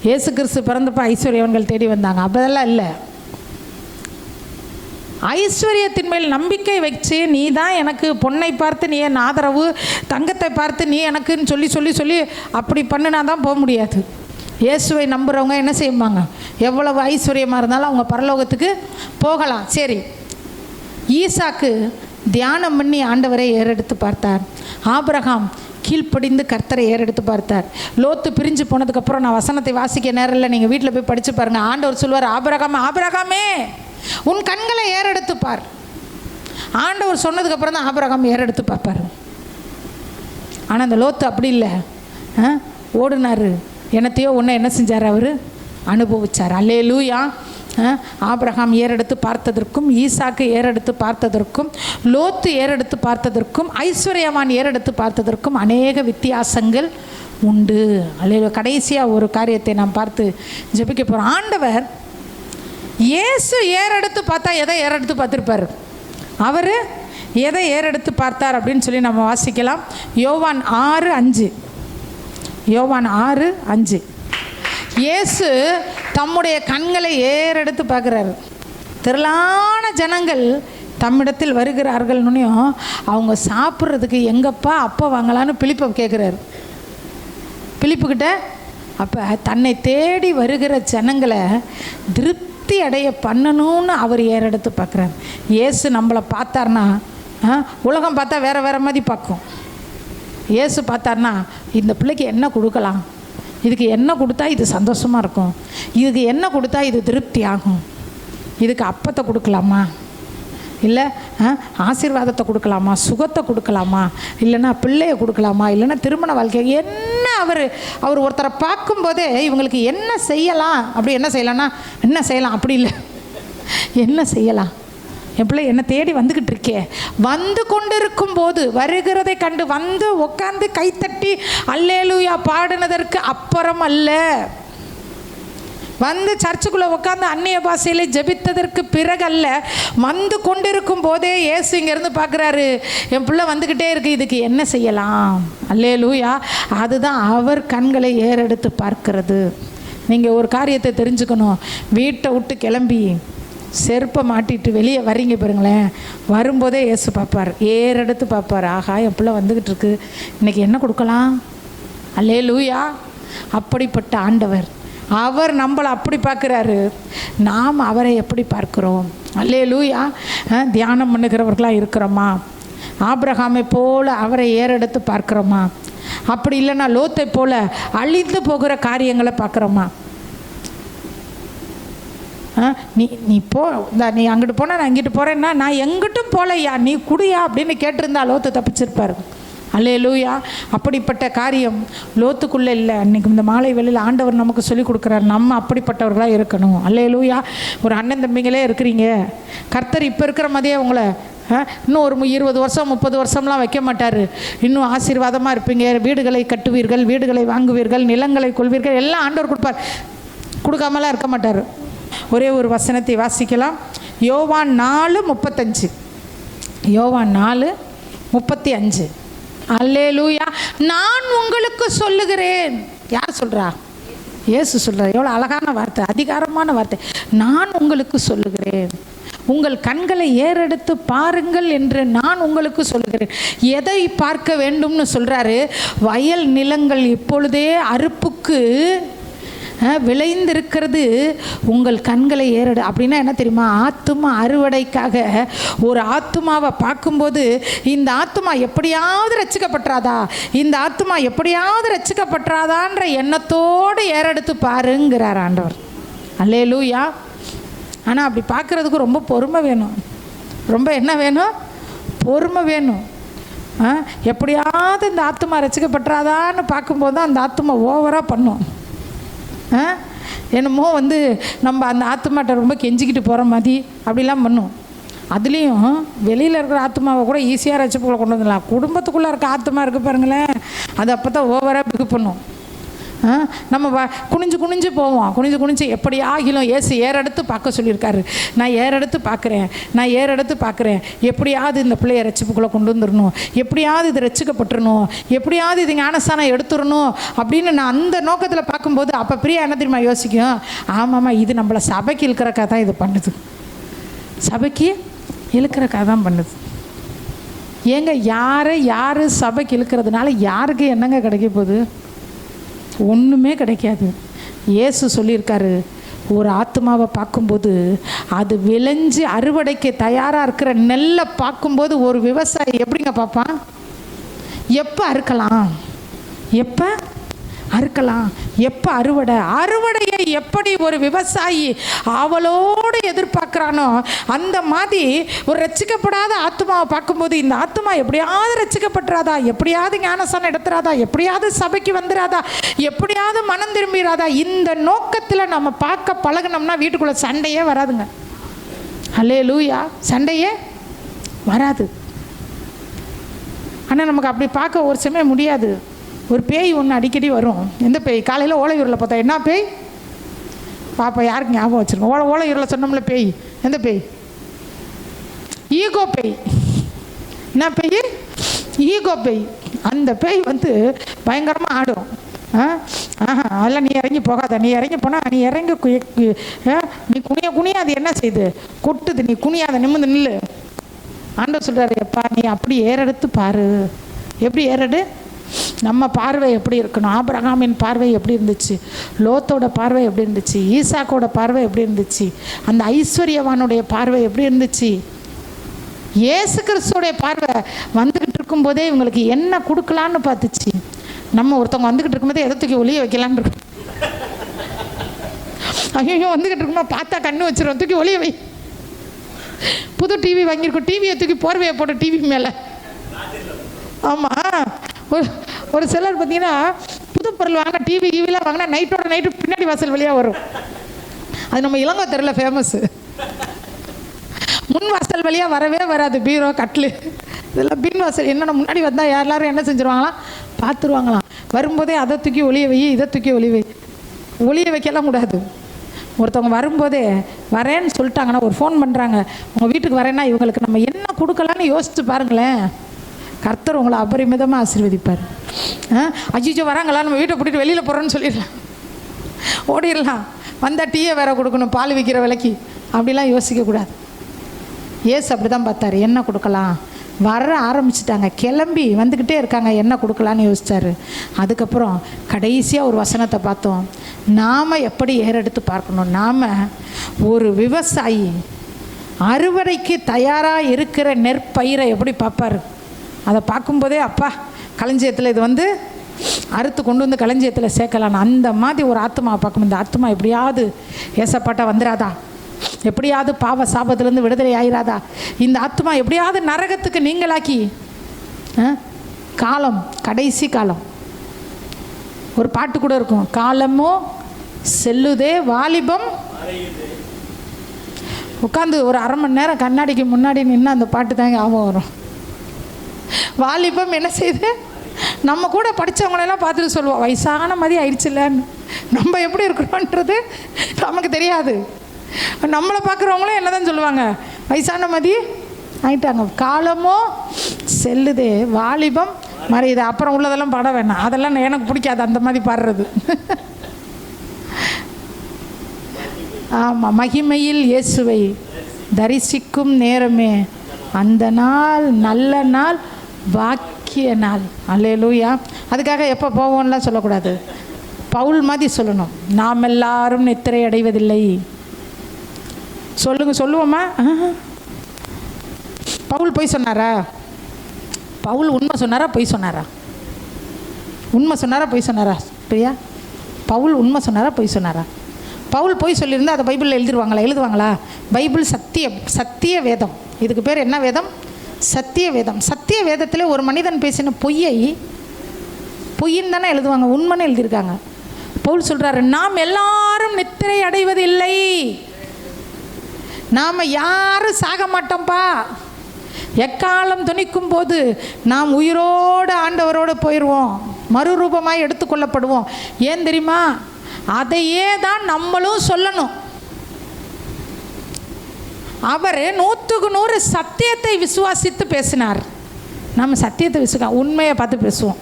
இயேசு கிறிஸ்து பிறந்தப்போ ஐஸ்வர்யவான்கள் தேடி வந்தாங்க, அப்படியெல்லாம் இல்லை. ஐஸ்வர்யத்தின் மேல் நம்பிக்கை வச்சு நீ தான் எனக்கு பொண்ணை பார்த்து நீ என் ஆதரவு, தங்கத்தை பார்த்து நீ எனக்குன்னு சொல்லி சொல்லி சொல்லி அப்படி பண்ணினா தான் போக முடியாது. இயேசுவை நம்புகிறவங்க என்ன செய்வாங்க? எவ்வளவு ஐஸ்வர்யமாக இருந்தாலும் அவங்க பரலோகத்துக்கு போகலாம். சரி, ஈசாக்கு தியானம் பண்ணி ஆண்டவரை ஏறெடுத்து பார்த்தார். ஆபிரகாம் கீழ்ப்படிந்து கர்த்தரை ஏறெடுத்து பார்த்தார். லோத்து பிரிஞ்சு போனதுக்கப்புறம், நான் வசனத்தை வாசிக்க நேரம் இல்லை, நீங்கள் வீட்டில் போய் படித்து பாருங்கள். ஆண்டவர் சொல்லுவார், ஆபிரகாம் ஆபிரகாமே உன் கண்களை ஏறெடுத்து பார். ஆண்டவர் சொன்னதுக்கப்புறம் தான் ஆபிரகாம் ஏறெடுத்து பார்ப்பார். ஆனால் அந்த லோத்து அப்படி இல்லை, ஓடுனார். என்னத்தையோ ஒன்று என்ன செஞ்சார்? அவர் அனுபவித்தார். அல்லேலூயா. ஆபிரகாம் ஏறெடுத்து பார்த்ததற்கும், ஈசாக்கு ஏறெடுத்து பார்த்ததற்கும், லோத்து ஏறெடுத்து பார்த்ததற்கும், ஐஸ்வர்யவான் ஏறெடுத்து பார்த்ததற்கும் அநேக வித்தியாசங்கள் உண்டு. அல்லேலூயா. கடைசியாக ஒரு காரியத்தை நாம் பார்த்து ஜெபிக்க போகிறோம். ஆண்டவர் இயேசு ஏறெடுத்து பார்த்தா எதை ஏறெடுத்து பார்த்துருப்பார்? அவர் எதை ஏறெடுத்து பார்த்தார் அப்படின்னு சொல்லி நம்ம வாசிக்கலாம். யோவான் 6:5. யோவான் 6:5. இயேசு தம்முடைய கண்களை ஏறெடுத்து பார்க்குறாரு. திரளான ஜனங்கள் தம்மிடத்தில் வருகிறார்கள்னு அவங்க சாப்பிட்றதுக்கு எங்கப்பா அப்போ வாங்கலான்னு பிலிப்பை கேட்குறாரு. பிலிப்புக்கிட்ட அப்போ தன்னை தேடி வருகிற ஜனங்களை திருப்தி அடைய பண்ணணும்னு அவர் ஏறெடுத்து பார்க்குறாரு. இயேசு நம்மளை பார்த்தார்னா, உலகம் பார்த்தா வேறு வேறு மாதிரி பார்க்கும். இயேசு பார்த்தார்னா இந்த பிள்ளைக்கு என்ன கொடுக்கலாம், இதுக்கு என்ன கொடுத்தா இது சந்தோஷமாக இருக்கும், இதுக்கு என்ன கொடுத்தா இது திருப்தி ஆகும், இதுக்கு அப்பத்தை கொடுக்கலாமா, இல்லை ஆசீர்வாதத்தை கொடுக்கலாமா, சுகத்தை கொடுக்கலாமா, இல்லைன்னா பிள்ளையை கொடுக்கலாமா, இல்லைன்னா திருமண வாழ்க்கை என்ன, அவர் ஒருத்தரை பார்க்கும்போதே இவங்களுக்கு என்ன செய்யலாம், அப்படி என்ன செய்யலாம்னா என்ன செய்யலாம், அப்படி இல்லை என்ன செய்யலாம், என் பிள்ளை என்ன தேடி வந்துக்கிட்டு இருக்கே, வந்து கொண்டு இருக்கும் போது வருகிறதை கண்டு வந்து உட்காந்து கைத்தட்டி அல்லேலூயா பாடினதற்கு அப்புறம் அல்ல, வந்து சர்ச்சுக்குள்ளே உட்காந்து அந்நிய பாஷையில் ஜெபித்ததற்கு பிறகு அல்ல, வந்து கொண்டிருக்கும் போதே இயேசு இங்கேருந்து பார்க்குறாரு, என் பிள்ளை வந்துக்கிட்டே இருக்குது, இதுக்கு என்ன செய்யலாம். அல்லேலூயா. அதுதான் அவர் கண்களை ஏறெடுத்து பார்க்கிறது. நீங்கள் ஒரு காரியத்தை தெரிஞ்சுக்கணும். வீட்டை விட்டு கிளம்பி செருப்பை மாட்டிட்டு வெளியே வரீங்க பாருங்களேன், வரும்போதே இயேசு பார்ப்பார், ஏறெடுத்து பார்ப்பார். ஆகா என் பிள்ளை வந்துக்கிட்டு இருக்கு, இன்றைக்கி என்ன கொடுக்கலாம். அல்லேலூயா. அப்படிப்பட்ட ஆண்டவர், அவர் நம்மளை அப்படி பார்க்குறாரு, நாம் அவரை எப்படி பார்க்குறோம். அல்லேலூயா. தியானம் பண்ணுகிறவர்களாக இருக்கிறோமா? ஆபிரகாமை போல அவரை ஏறெடுத்து பார்க்குறோமா? அப்படி இல்லைன்னா லோத்தை போல அழிந்து போகிற காரியங்களை பார்க்குறோமா? நீ போ, நீ அங்கிட்டு போனால் நான் இங்கிட்டு போகிறேன்னா, நான் எங்கிட்டும் போகலையா, நீ குடியா அப்படின்னு கேட்டிருந்தா லோத்து தப்பிச்சிருப்பார். அல்லேலூயா. அப்படிப்பட்ட காரியம் லோத்துக்குள்ளே இல்லை. அன்றைக்கி இந்த மாலை வேளையில் ஆண்டவர் நமக்கு சொல்லிக் கொடுக்குறாரு, நம்ம அப்படிப்பட்டவர்களாக இருக்கணும். அல்லேலூயா. ஒரு அண்ணன் தம்பிங்களே இருக்கிறீங்க, கர்த்தர் இப்போ இருக்கிற மாதிரியே உங்களை இன்னும் ஒரு 20 வருஷம் 30 வருஷம்லாம் வைக்க மாட்டார். இன்னும் ஆசீர்வாதமாக இருப்பீங்க, வீடுகளை கட்டுவீர்கள், வீடுகளை வாங்குவீர்கள், நிலங்களை கொள்வீர்கள், எல்லாம் ஆண்டவர் கொடுப்பார், கொடுக்காமலாம் இருக்க மாட்டார். ஒரே ஒரு வசனத்தை வாசிக்கலாம். யோவான் 4:35. யோவான் 4:35. அல்லேலூயா. நான் உங்களுக்கு சொல்லுகிறேன். யார் சொல்கிறா? இயேசு சொல்கிறார். எவ்வளோ அழகான வார்த்தை, அதிகாரமான வார்த்தை. நான் உங்களுக்கு சொல்லுகிறேன், உங்கள் கண்களை ஏறெடுத்து பாருங்கள் என்று நான் உங்களுக்கு சொல்லுகிறேன். எதை பார்க்க வேண்டும்னு சொல்கிறாரு? வயல் நிலங்கள் இப்பொழுதே அறுப்புக்கு விளைந்திருக்கிறது, உங்கள் கண்களை ஏறெடு. அப்படின்னா என்ன தெரியுமா? ஆத்துமா அறுவடைக்காக ஒரு ஆத்துமாவை பார்க்கும்போது, இந்த ஆத்துமா எப்படியாவது ரட்சிக்கப்பட்டுறாதா, இந்த ஆத்துமா எப்படியாவது ரட்சிக்கப்பட்டுறாதான்ற எண்ணத்தோடு ஏறெடுத்து பாருங்கிறார் ஆண்டவர். அல்லேலூயா. ஆனால் அப்படி பார்க்குறதுக்கு ரொம்ப பொறுமை வேணும். ரொம்ப என்ன வேணும்? பொறுமை வேணும். எப்படியாவது இந்த ஆத்துமா ரட்சிக்கப்பட்டுறாதான்னு பார்க்கும்போது தான் அந்த ஆத்துமா ஓவராக பண்ணும். என்னமோ நம்ம அந்த ஆத்மாட்ட ரொம்ப கெஞ்சிக்கிட்டு போகிற மாதிரி அப்படிலாம் பண்ணும். அதுலேயும் வெளியில் இருக்கிற ஆத்மாவை கூட ஈஸியாக ரட்சிப்புக்குள்ளே கொண்டு வந்துடலாம். குடும்பத்துக்குள்ளே இருக்க ஆத்மா இருக்குது பாருங்களேன், அது அப்போ தான் ஓவராக பிகு பண்ணும். நம்ம குனிஞ்சு குனிஞ்சு போவோம். குனிஞ்சு எப்படி ஆகிலும் ஏசு ஏறெடுத்து பார்க்க சொல்லியிருக்காரு. நான் ஏறெடுத்து பார்க்குறேன், எப்படியாவது இந்த பிள்ளைய ரட்சிப்புக்குள்ளே கொண்டு வந்துடணும், எப்படியாவது இது ரட்சிக்கப்பட்டுறணும், எப்படியாவது இது ஞானஸ்தானம் எடுத்துடணும் அப்படின்னு நான் அந்த நோக்கத்தில் பார்க்கும்போது அப்போ பிரியா என்ன தெரியுமா யோசிக்கும், ஆமாம்மா இது நம்மளை சபைக்கு இழுக்கிறக்கா தான் இது பண்ணுது, சபைக்கு இழுக்கிறக்கா தான் பண்ணுது. ஏங்க யார் சபைக்கு இழுக்கிறதுனால யாருக்கு என்னங்க கிடைக்க போகுது? ஒன்றுமே கிடைக்காது. இயேசு சொல்லியிருக்காரு, ஒரு ஆத்மாவை பார்க்கும்போது அது விளைஞ்சு அறுவடைக்கு தயாராக இருக்கிற நெல்லை பார்க்கும்போது ஒரு விவசாயி எப்படிங்க பார்ப்பான்? எப்போ அறுக்கலாம், எப்போ அறுவடையை எப்படி ஒரு விவசாயி அவளோடு எதிர்பார்க்குறானோ அந்த மாதிரி ஒரு ரட்சிக்கப்படாத ஆத்மாவை பார்க்கும்போது இந்த ஆத்மா எப்படியாவது ரட்சிக்கப்பட்டுறாதா, எப்படியாவது ஞானஸ்தானம் எடுத்துறாதா, எப்படியாவது சபைக்கு வந்துடாதா, எப்படியாவது மனம் திரும்பிடாதா, இந்த நோக்கத்தில் நம்ம பார்க்க பழகினோம்னா வீட்டுக்குள்ளே சண்டையே வராதுங்க. அல்லேலூயா, சண்டையே வராது. ஆனால் நமக்கு அப்படி பார்க்க ஒரு சமயம் முடியாது. ஒரு பேய் ஒன்று அடிக்கடி வரும். எந்த பேய்? காலையில் ஓலையூரில் பார்த்தா என்ன பேய் பாப்பா, யாருக்கு ஞாபகம் வச்சுருக்கோம்? ஓலையூரில் சொன்னோம்ல பேய், எந்த பேய்? ஈகோ பேய். என்ன பேய்? ஈகோ பேய். அந்த பேய் வந்து பயங்கரமாக ஆடும். அதெல்லாம் நீ இறங்கி போகாத, நீ இறங்கி போனால் நீ இறங்கி நீ குனிய அது என்ன செய்யுது? கொட்டுது. நீ குனியாத, நிமிர்ந்து நில்லு. ஆண்டவர் சொல்கிறாரு, எப்பா நீ அப்படி ஏறெடுத்து பாரு. எப்படி ஏறெடு? நம்ம பார்வை எப்படி இருக்கணும்? ஆபிரகாமின் பார்வை எப்படி இருந்துச்சு? லோத்தோட பார்வை எப்படி இருந்துச்சு? ஈசாக்கோட பார்வை எப்படி இருந்துச்சு? அந்த ஐஸ்வர்யவானுடைய பார்வை எப்படி இருந்துச்சு? இயேசு கிறிஸ்துவோடைய பார்வை வந்துக்கிட்டு இருக்கும்போதே இவங்களுக்கு என்ன கொடுக்கலான்னு பார்த்துச்சு. நம்ம ஒருத்தவங்க வந்துக்கிட்டு இருக்கும்போதே எதை தூக்கி ஒளிய வைக்கலான்னு இருக்கும். ஐயோ வந்துக்கிட்டு இருக்கும்போது பார்த்தா கண்ணு வச்சிடும், தூக்கி ஒளிய வை. புது டிவி வாங்கியிருக்கோம், டிவியை தூக்கி போர்வையை போட்ட டிவி மேலே. ஆமாம், ஒரு சிலர் பார்த்தீங்கன்னா புது பொருள் வாங்க, டிவி கிவிலாம் வாங்கினா நைட்டோட நைட்டு பின்னாடி வாசல் வழியாக வரும். அது நம்ம இளங்கோத்தரில் ஃபேமஸ்ஸு. முன் வாசல் வழியாக வரவே வராது. பீரோ, கட்லு இதெல்லாம் பின் வாசல். என்னென்ன முன்னாடி வந்தால் எல்லாரும் என்ன செஞ்சுருவாங்களாம்? பார்த்துருவாங்களாம். வரும்போதே அதை தூக்கி ஒளிய வை, இதை தூக்கி ஒளிய வைக்கலாம் கூடாது. ஒருத்தவங்க வரும்போதே வரேன்னு சொல்லிட்டாங்கன்னா, ஒரு ஃபோன் பண்ணுறாங்க, உங்கள் வீட்டுக்கு வரேன்னா இவங்களுக்கு நம்ம என்ன கொடுக்கலான்னு யோசித்து பாருங்களேன். கர்த்தர் உங்களை அபரிமிதமாக ஆசீர்வதிப்பார். அஜிஜோ வராங்களா, நம்ம வீட்டை போட்டுட்டு வெளியில் போகிறோன்னு சொல்லிடலாம், ஓடிடலாம். வந்தால் டீயை வேற கொடுக்கணும், பால் விற்கிற விலைக்கு. அப்படிலாம் யோசிக்கக்கூடாது. ஏசு அப்படி தான் பார்த்தாரு, என்ன கொடுக்கலாம். வர ஆரம்பிச்சிட்டாங்க, கிளம்பி வந்துக்கிட்டே இருக்காங்க, என்ன கொடுக்கலான்னு யோசித்தார். அதுக்கப்புறம் கடைசியாக ஒரு வசனத்தை பார்த்தோம். நாம் எப்படி ஏறெடுத்து பார்க்கணும்? நாம் ஒரு விவசாயி அறுவடைக்கு தயாராக இருக்கிற நெற்பயிரை எப்படி பார்ப்பார்? அதை பார்க்கும்போதே அப்பா களஞ்சியத்தில் இது வந்து அறுத்து கொண்டு வந்து களஞ்சியத்தில் சேர்க்கலாம். அந்த மாதிரி ஒரு ஆத்மாவை பார்க்கணும். இந்த ஆத்மா எப்படியாவது ஏசப்பாட்டா வந்துடாதா, எப்படியாவது பாவ சாபத்திலேருந்து விடுதலை ஆயிராதா, இந்த ஆத்மா எப்படியாவது நரகத்துக்கு நீங்களாக்கி காலம், கடைசி காலம். ஒரு பாட்டு கூட இருக்கும், காலமோ செல்லுதே வாலிபம். உட்காந்து ஒரு அரை மணி நேரம் கண்ணாடிக்கு முன்னாடி நின்று அந்த பாட்டு தான் ஞாபகம் வரும். வாலிபம் என்ன செய்யுது? நம்ம கூட படித்தவங்களெல்லாம் பார்த்துட்டு சொல்லுவோம், வயசான மாதிரி ஆயிடுச்சுல்லன்னு. நம்ம எப்படி இருக்கிறோன்றது நமக்கு தெரியாது. நம்மளை பார்க்குறவங்களும் என்ன தான் சொல்லுவாங்க, வயசான மாதிரி ஆயிட்டாங்க. காலமோ செல்லுதே வாலிபம் மறையுது. அப்புறம் உள்ளதெல்லாம் பாட வேணாம், அதெல்லாம் எனக்கு பிடிக்காது அந்த மாதிரி பாடுறது. ஆமாம், மகிமையில் இயேசுவை தரிசிக்கும் நேரமே அந்த நாள் நல்ல நாள், பாக்கிய நாள். அல்லேலூயா. அதுக்காக எப்போ போவோம்லாம் சொல்லக்கூடாது. பவுல் மாதிரி சொல்லணும், நாம் எல்லாரும் நித்திரை அடைவதில்லை. சொல்லுவோமா? பவுல் பொய் சொன்னாரா? பவுல் உண்மை சொன்னாரா பொய் சொன்னாரா? உண்மை சொன்னாரா பொய் சொன்னாரா? பிரியா, பவுல் உண்மை சொன்னாரா பொய் சொன்னாரா? பவுல் பொய் சொல்லியிருந்தால் அதை பைபிளில் எழுதுவாங்களா? பைபிள் சத்திய வேதம். இதுக்கு பேர் என்ன வேதம்? சத்திய வேதம். சத்திய வேதத்தில் ஒரு மனிதன் பேசின பொய்ன்னு தானே எழுதுவாங்க, உண்மைன்னு எழுதியிருக்காங்க. பவுல் சொல்கிறாரு, நாம் எல்லாரும் நித்திரை அடைவதில்லை. நாம் யாரும் சாக மாட்டோம்ப்பா. எக்காலம் துணிக்கும் போது நாம் உயிரோடு ஆண்டவரோடு போயிடுவோம். மறுரூபமாய் எடுத்துக்கொள்ளப்படுவோம். ஏன் தெரியுமா? அதையே தான் நம்மளும் சொல்லணும். அவர் 100% சத்தியத்தை விசுவாசித்து பேசினார். நம்ம சத்தியத்தை உண்மையை பார்த்து பேசுவோம்.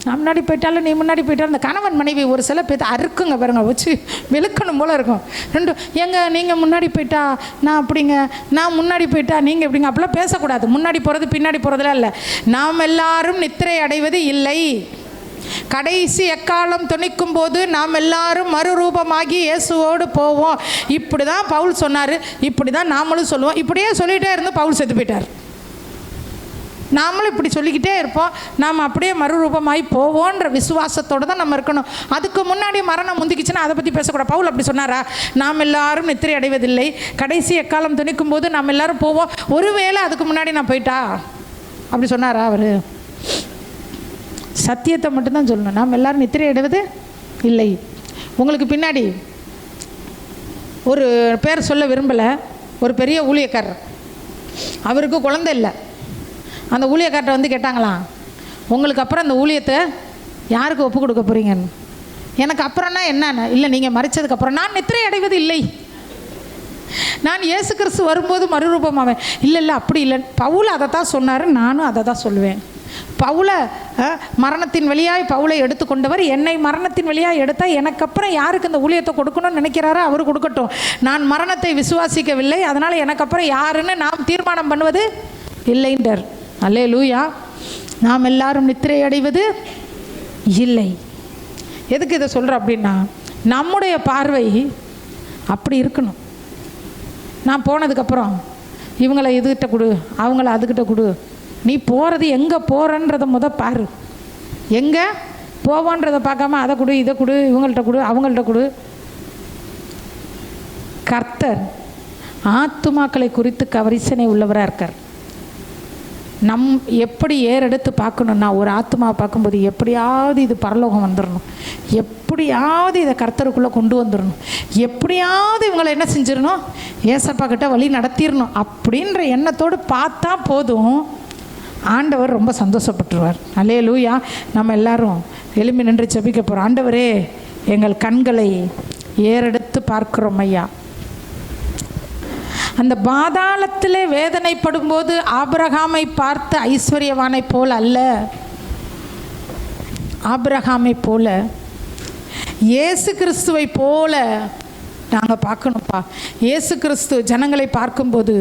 நான் முன்னாடி போயிட்டாலும் நீ முன்னாடி போயிட்டாலும் அந்த கணவன் மனைவி ஒரு சில பேர் அறுக்குங்க பாருங்க, வச்சு வெளுக்கணும் போல இருக்கும். நீங்கள் முன்னாடி போயிட்டா நான் அப்படிங்க, நான் முன்னாடி போயிட்டா நீங்கள் எப்படிங்க, அப்படிலாம் பேசக்கூடாது. முன்னாடி போகிறது பின்னாடி போகிறதுலாம் இல்லை. நாம் எல்லாரும் நித்திரை அடைவது இல்லை. கடைசி எக்காலம் துணிக்கும் போது நாம் எல்லாரும் மறுரூபமாகி இயேசுவோடு போவோம். இப்படி தான் பவுல் சொன்னார், இப்படி தான் நாமளும் சொல்லுவோம். இப்படியே சொல்லிகிட்டே இருந்து பவுல் செத்து போயிட்டார். நாமளும் இப்படி சொல்லிக்கிட்டே இருப்போம். நாம் அப்படியே மறுரூபமாகி போவோன்ற விசுவாசத்தோடு தான் நம்ம இருக்கணும். அதுக்கு முன்னாடி மரணம் முந்திக்கிச்சுன்னா அதை பற்றி பேசக்கூடாது. பவுல் அப்படி சொன்னாரா? நாம் எல்லாரும் நித்திரை அடைவதில்லை, கடைசி எக்காலம் துணிக்கும் போது நாம் எல்லாரும் போவோம். ஒருவேளை அதுக்கு முன்னாடி நான் போயிட்டா அப்படி சொன்னாரா? அவர் சத்தியத்தை மட்டும்தான் சொல்லணும். நாம் எல்லாரும் நித்திரை அடைவது இல்லை. உங்களுக்கு பின்னாடி ஒரு பேர் சொல்ல விரும்பலை, ஒரு பெரிய ஊழியக்காரர், அவருக்கு குழந்தை இல்லை. அந்த ஊழியக்கார்ட்ட வந்து கேட்டாங்களாம், உங்களுக்கு அப்புறம் அந்த ஊழியத்தை யாருக்கு ஒப்பு கொடுக்க போகிறீங்கன்னு. எனக்கு அப்புறம்னா என்னன்னு? இல்லை, நீங்கள் மறிச்சதுக்கப்புறம் நான் நித்திரை அடைவது இல்லை, நான் இயேசு கிறிஸ்து வரும்போது மறுரூபமாவேன். இல்லை அப்படி இல்லை. பவுல் அதை தான் சொன்னார், நானும் அதை தான் சொல்லுவேன். பவுலை மரணத்தின் வழியாய் பவுலை எடுத்துக்கொண்டவர் என்னை மரணத்தின் வழியாக எடுத்தால் எனக்கு அப்புறம் யாருக்கு இந்த ஊழியத்தை கொடுக்கணும்னு நினைக்கிறாரோ அவர் கொடுக்கட்டும். நான் மரணத்தை விசுவாசிக்கவில்லை, அதனால் எனக்கு அப்புறம் யாருன்னு நாம் தீர்மானம் பண்ணுவது இல்லைன்றார். அல்லேலூயா. நாம் எல்லாரும் நித்திரை அடைவது இல்லை. எதுக்கு இதை சொல்கிறோம் அப்படின்னா, நம்முடைய பார்வை அப்படி இருக்கணும். நான் போனதுக்கப்புறம் இவங்களை இதுகிட்ட கொடு, அவங்கள அதுக்கிட்ட கொடு. நீ போகிறது எங்கே போகிறன்றதை பாரு. எங்கே போவோன்றதை பார்க்காம அதை கொடு, இதை கொடு, இவங்கள்ட்ட கொடு, அவங்கள்ட்ட கொடு. கர்த்தர் ஆத்துமாக்களை குறித்து கவரிசனை உள்ளவராக இருக்கார். எப்படி ஏறெடுத்து பார்க்கணுன்னா, ஒரு ஆத்மாவை பார்க்கும்போது எப்படியாவது இது பரலோகம் வந்துடணும், எப்படியாவது இதை கர்த்தருக்குள்ளே கொண்டு வந்துடணும், எப்படியாவது இவங்களை என்ன செஞ்சிடணும், ஏசப்பா கிட்ட வழி நடத்திடணும் அப்படின்ற எண்ணத்தோடு பார்த்தா போதும், ஆண்டவர் ரொம்ப சந்தோஷப்பட்டுருவார். அல்லேலூயா. நம்ம எல்லாரும் எழும்பி நின்று ஜெபிக்க போகிறோம். ஆண்டவரே, எங்கள் கண்களை ஏறெடுத்து பார்க்கிறோம் ஐயா. அந்த பாதாளத்திலே வேதனைப்படும் போது ஆபிரகாமை பார்த்த ஐஸ்வர்யவானை போல் அல்ல, ஆபிரகாமை போல இயேசு கிறிஸ்துவை போல நாங்கள் பார்க்கணும்ப்பா. இயேசு கிறிஸ்து ஜனங்களை பார்க்கும்போது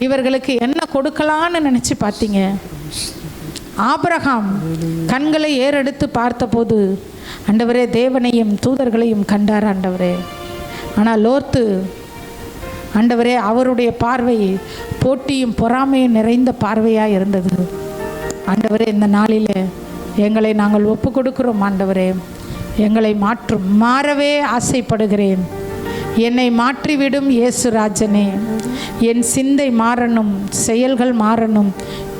இவர்களுக்கு என்ன கொடுக்கலான்னு நினச்சி பார்த்தீங்க. ஆபிரகாம் கண்களை ஏறெடுத்து பார்த்தபோது ஆண்டவரே தேவனையும் தூதர்களையும் கண்டார் ஆண்டவரே. ஆனால் லோத்து ஆண்டவரே அவருடைய பார்வை போட்டியும் பொறாமையும் நிறைந்த பார்வையாக இருந்தது. ஆண்டவரே, இந்த நாளில் எங்களை நாங்கள் ஒப்பு கொடுக்கிறோம். ஆண்டவரே, எங்களை மாற்றும், மாறவே ஆசைப்படுகிறேன். என்னை மாற்றிவிடும் இயேசு ராஜனே. என் சிந்தை மாறணும், செயல்கள் மாறணும்,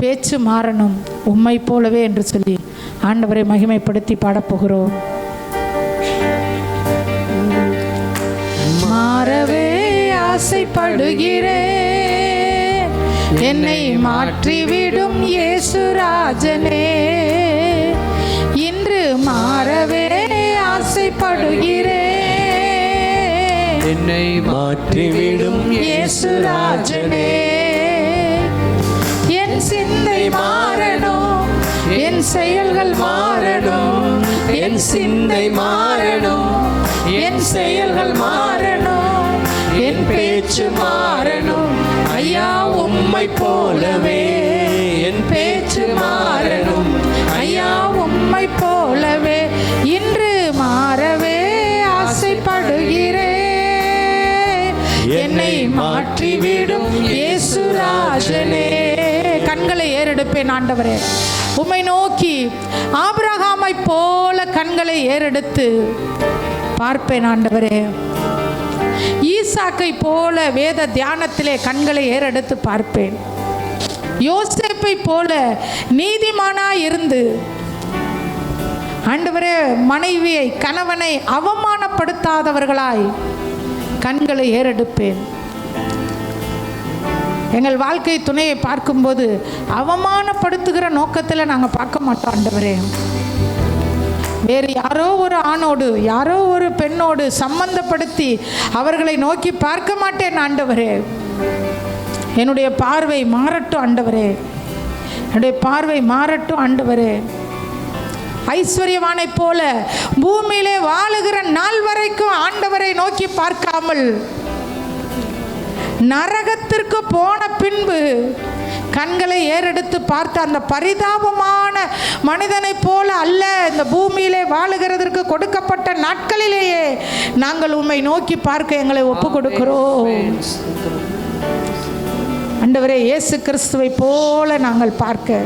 பேச்சு மாறணும், உம்மை போலவே என்று சொல்லி ஆண்டவரை மகிமைப்படுத்தி பாடப்போகிறோம். மாறவே ஆசைப்படுகிறேன், என்னை மாற்றிவிடும் இயேசு ராஜனே. இன்று மாறவே ஆசைப்படுகிறேன், என்னை மாற்றிவிடும் இயேசு ராஜனே. என் சிந்தை மாறணும், என் செயல்கள் மாறணும், என் சிந்தை மாறணும், என் செயல்கள் மாறணும், என் பேச்சு மாறணும். ஐயா, உம்மை போலவே என் பேச்சு மாறணும். ஐயா உம்மை போலவே இன்று மாறவே ஆசைப்படுகிறேன், என்னை மாற்றிவிடும் இயேசு ராஜனே. கண்களை ஏறெடுப்பேன் ஆண்டவரே, உம்மை நோக்கி ஆபிரகாமை போல கண்களை ஏறெடுத்து பார்ப்பேன் ஆண்டவரே. ஈசாக்கை போல வேத தியானத்திலே கண்களை ஏறெடுத்து பார்ப்பேன். யோசேப்பை போல நீதிமானாய் இருந்து ஆண்டவரே மனைவியை கணவனை அவமானப்படுத்தாதவர்களாய் கண்களை ஏறெடுப்பேன். எங்கள் வாழ்க்கை துணையை பார்க்கும்போது அவமானப்படுத்துகிற நோக்கத்தில் நாங்கள் பார்க்க மாட்டோம் ஆண்டவரே. வேறு யாரோ ஒரு ஆணோடு யாரோ ஒரு பெண்ணோடு சம்பந்தப்படுத்தி அவர்களை நோக்கி பார்க்க மாட்டேன் ஆண்டவரே. என்னுடைய பார்வை மாறட்டும் ஆண்டவரே, என்னுடைய பார்வை மாறட்டும் ஆண்டவரே. ஐஸ்வர்யவானை போல பூமியிலே வாழுகிற நாள் வரைக்கும் ஆண்டவரை நோக்கி பார்க்காமல் நரகத்திற்கு போன பின்பு கண்களை ஏறெடுத்து பார்த்த அந்த பரிதாபமான மனிதனை போல அல்ல, இந்த பூமியிலே வாழுகிறதற்கு கொடுக்கப்பட்ட நாட்களிலேயே நாங்கள் உம்மை நோக்கி பார்க்க எங்களை ஒப்பு கொடுக்கிறோம் ஆண்டவரே. இயேசு கிறிஸ்துவை போல நாங்கள் பார்க்க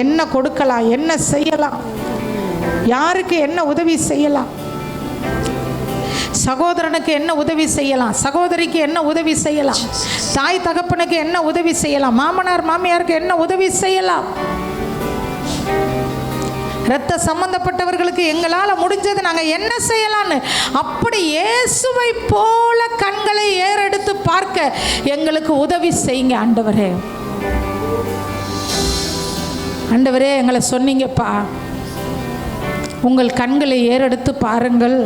என்ன கொடுக்கலாம், என்ன செய்யலாம், யாருக்கு என்ன உதவி செய்யலாம், சகோதரனுக்கு என்ன உதவி செய்யலாம், சகோதரிக்கு என்ன உதவி செய்யலாம், தாய் தகப்பனுக்கு என்ன உதவி செய்யலாம், மாமனார் மாமியாருக்கு என்ன உதவி செய்யலாம், இரத்த சம்பந்தப்பட்டவர்களுக்கு எங்களால் முடிஞ்சது நாங்கள் என்ன செய்யலான்னு அப்படி இயேசுவை போல கண்களை ஏறெடுத்து பார்க்க எங்களுக்கு உதவி செய்யுங்க ஆண்டவரே. ஆண்டவரே, எங்களை சொன்னீங்கப்பா, உங்கள் கண்களை ஏறெடுத்து பாருங்கள்,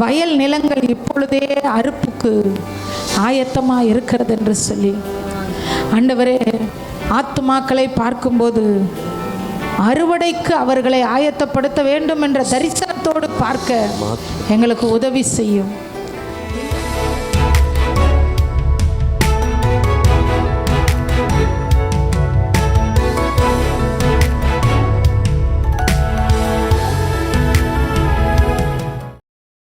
வயல் நிலங்கள் இப்பொழுதே அறுப்புக்கு ஆயத்தமாக இருக்கிறது என்று சொல்லி. ஆண்டவரே, ஆத்துமாக்களை பார்க்கும்போது அறுவடைக்கு அவர்களை ஆயத்தப்படுத்த வேண்டும் என்ற தரிசனத்தோடு பார்க்க எங்களுக்கு உதவி செய்யும்.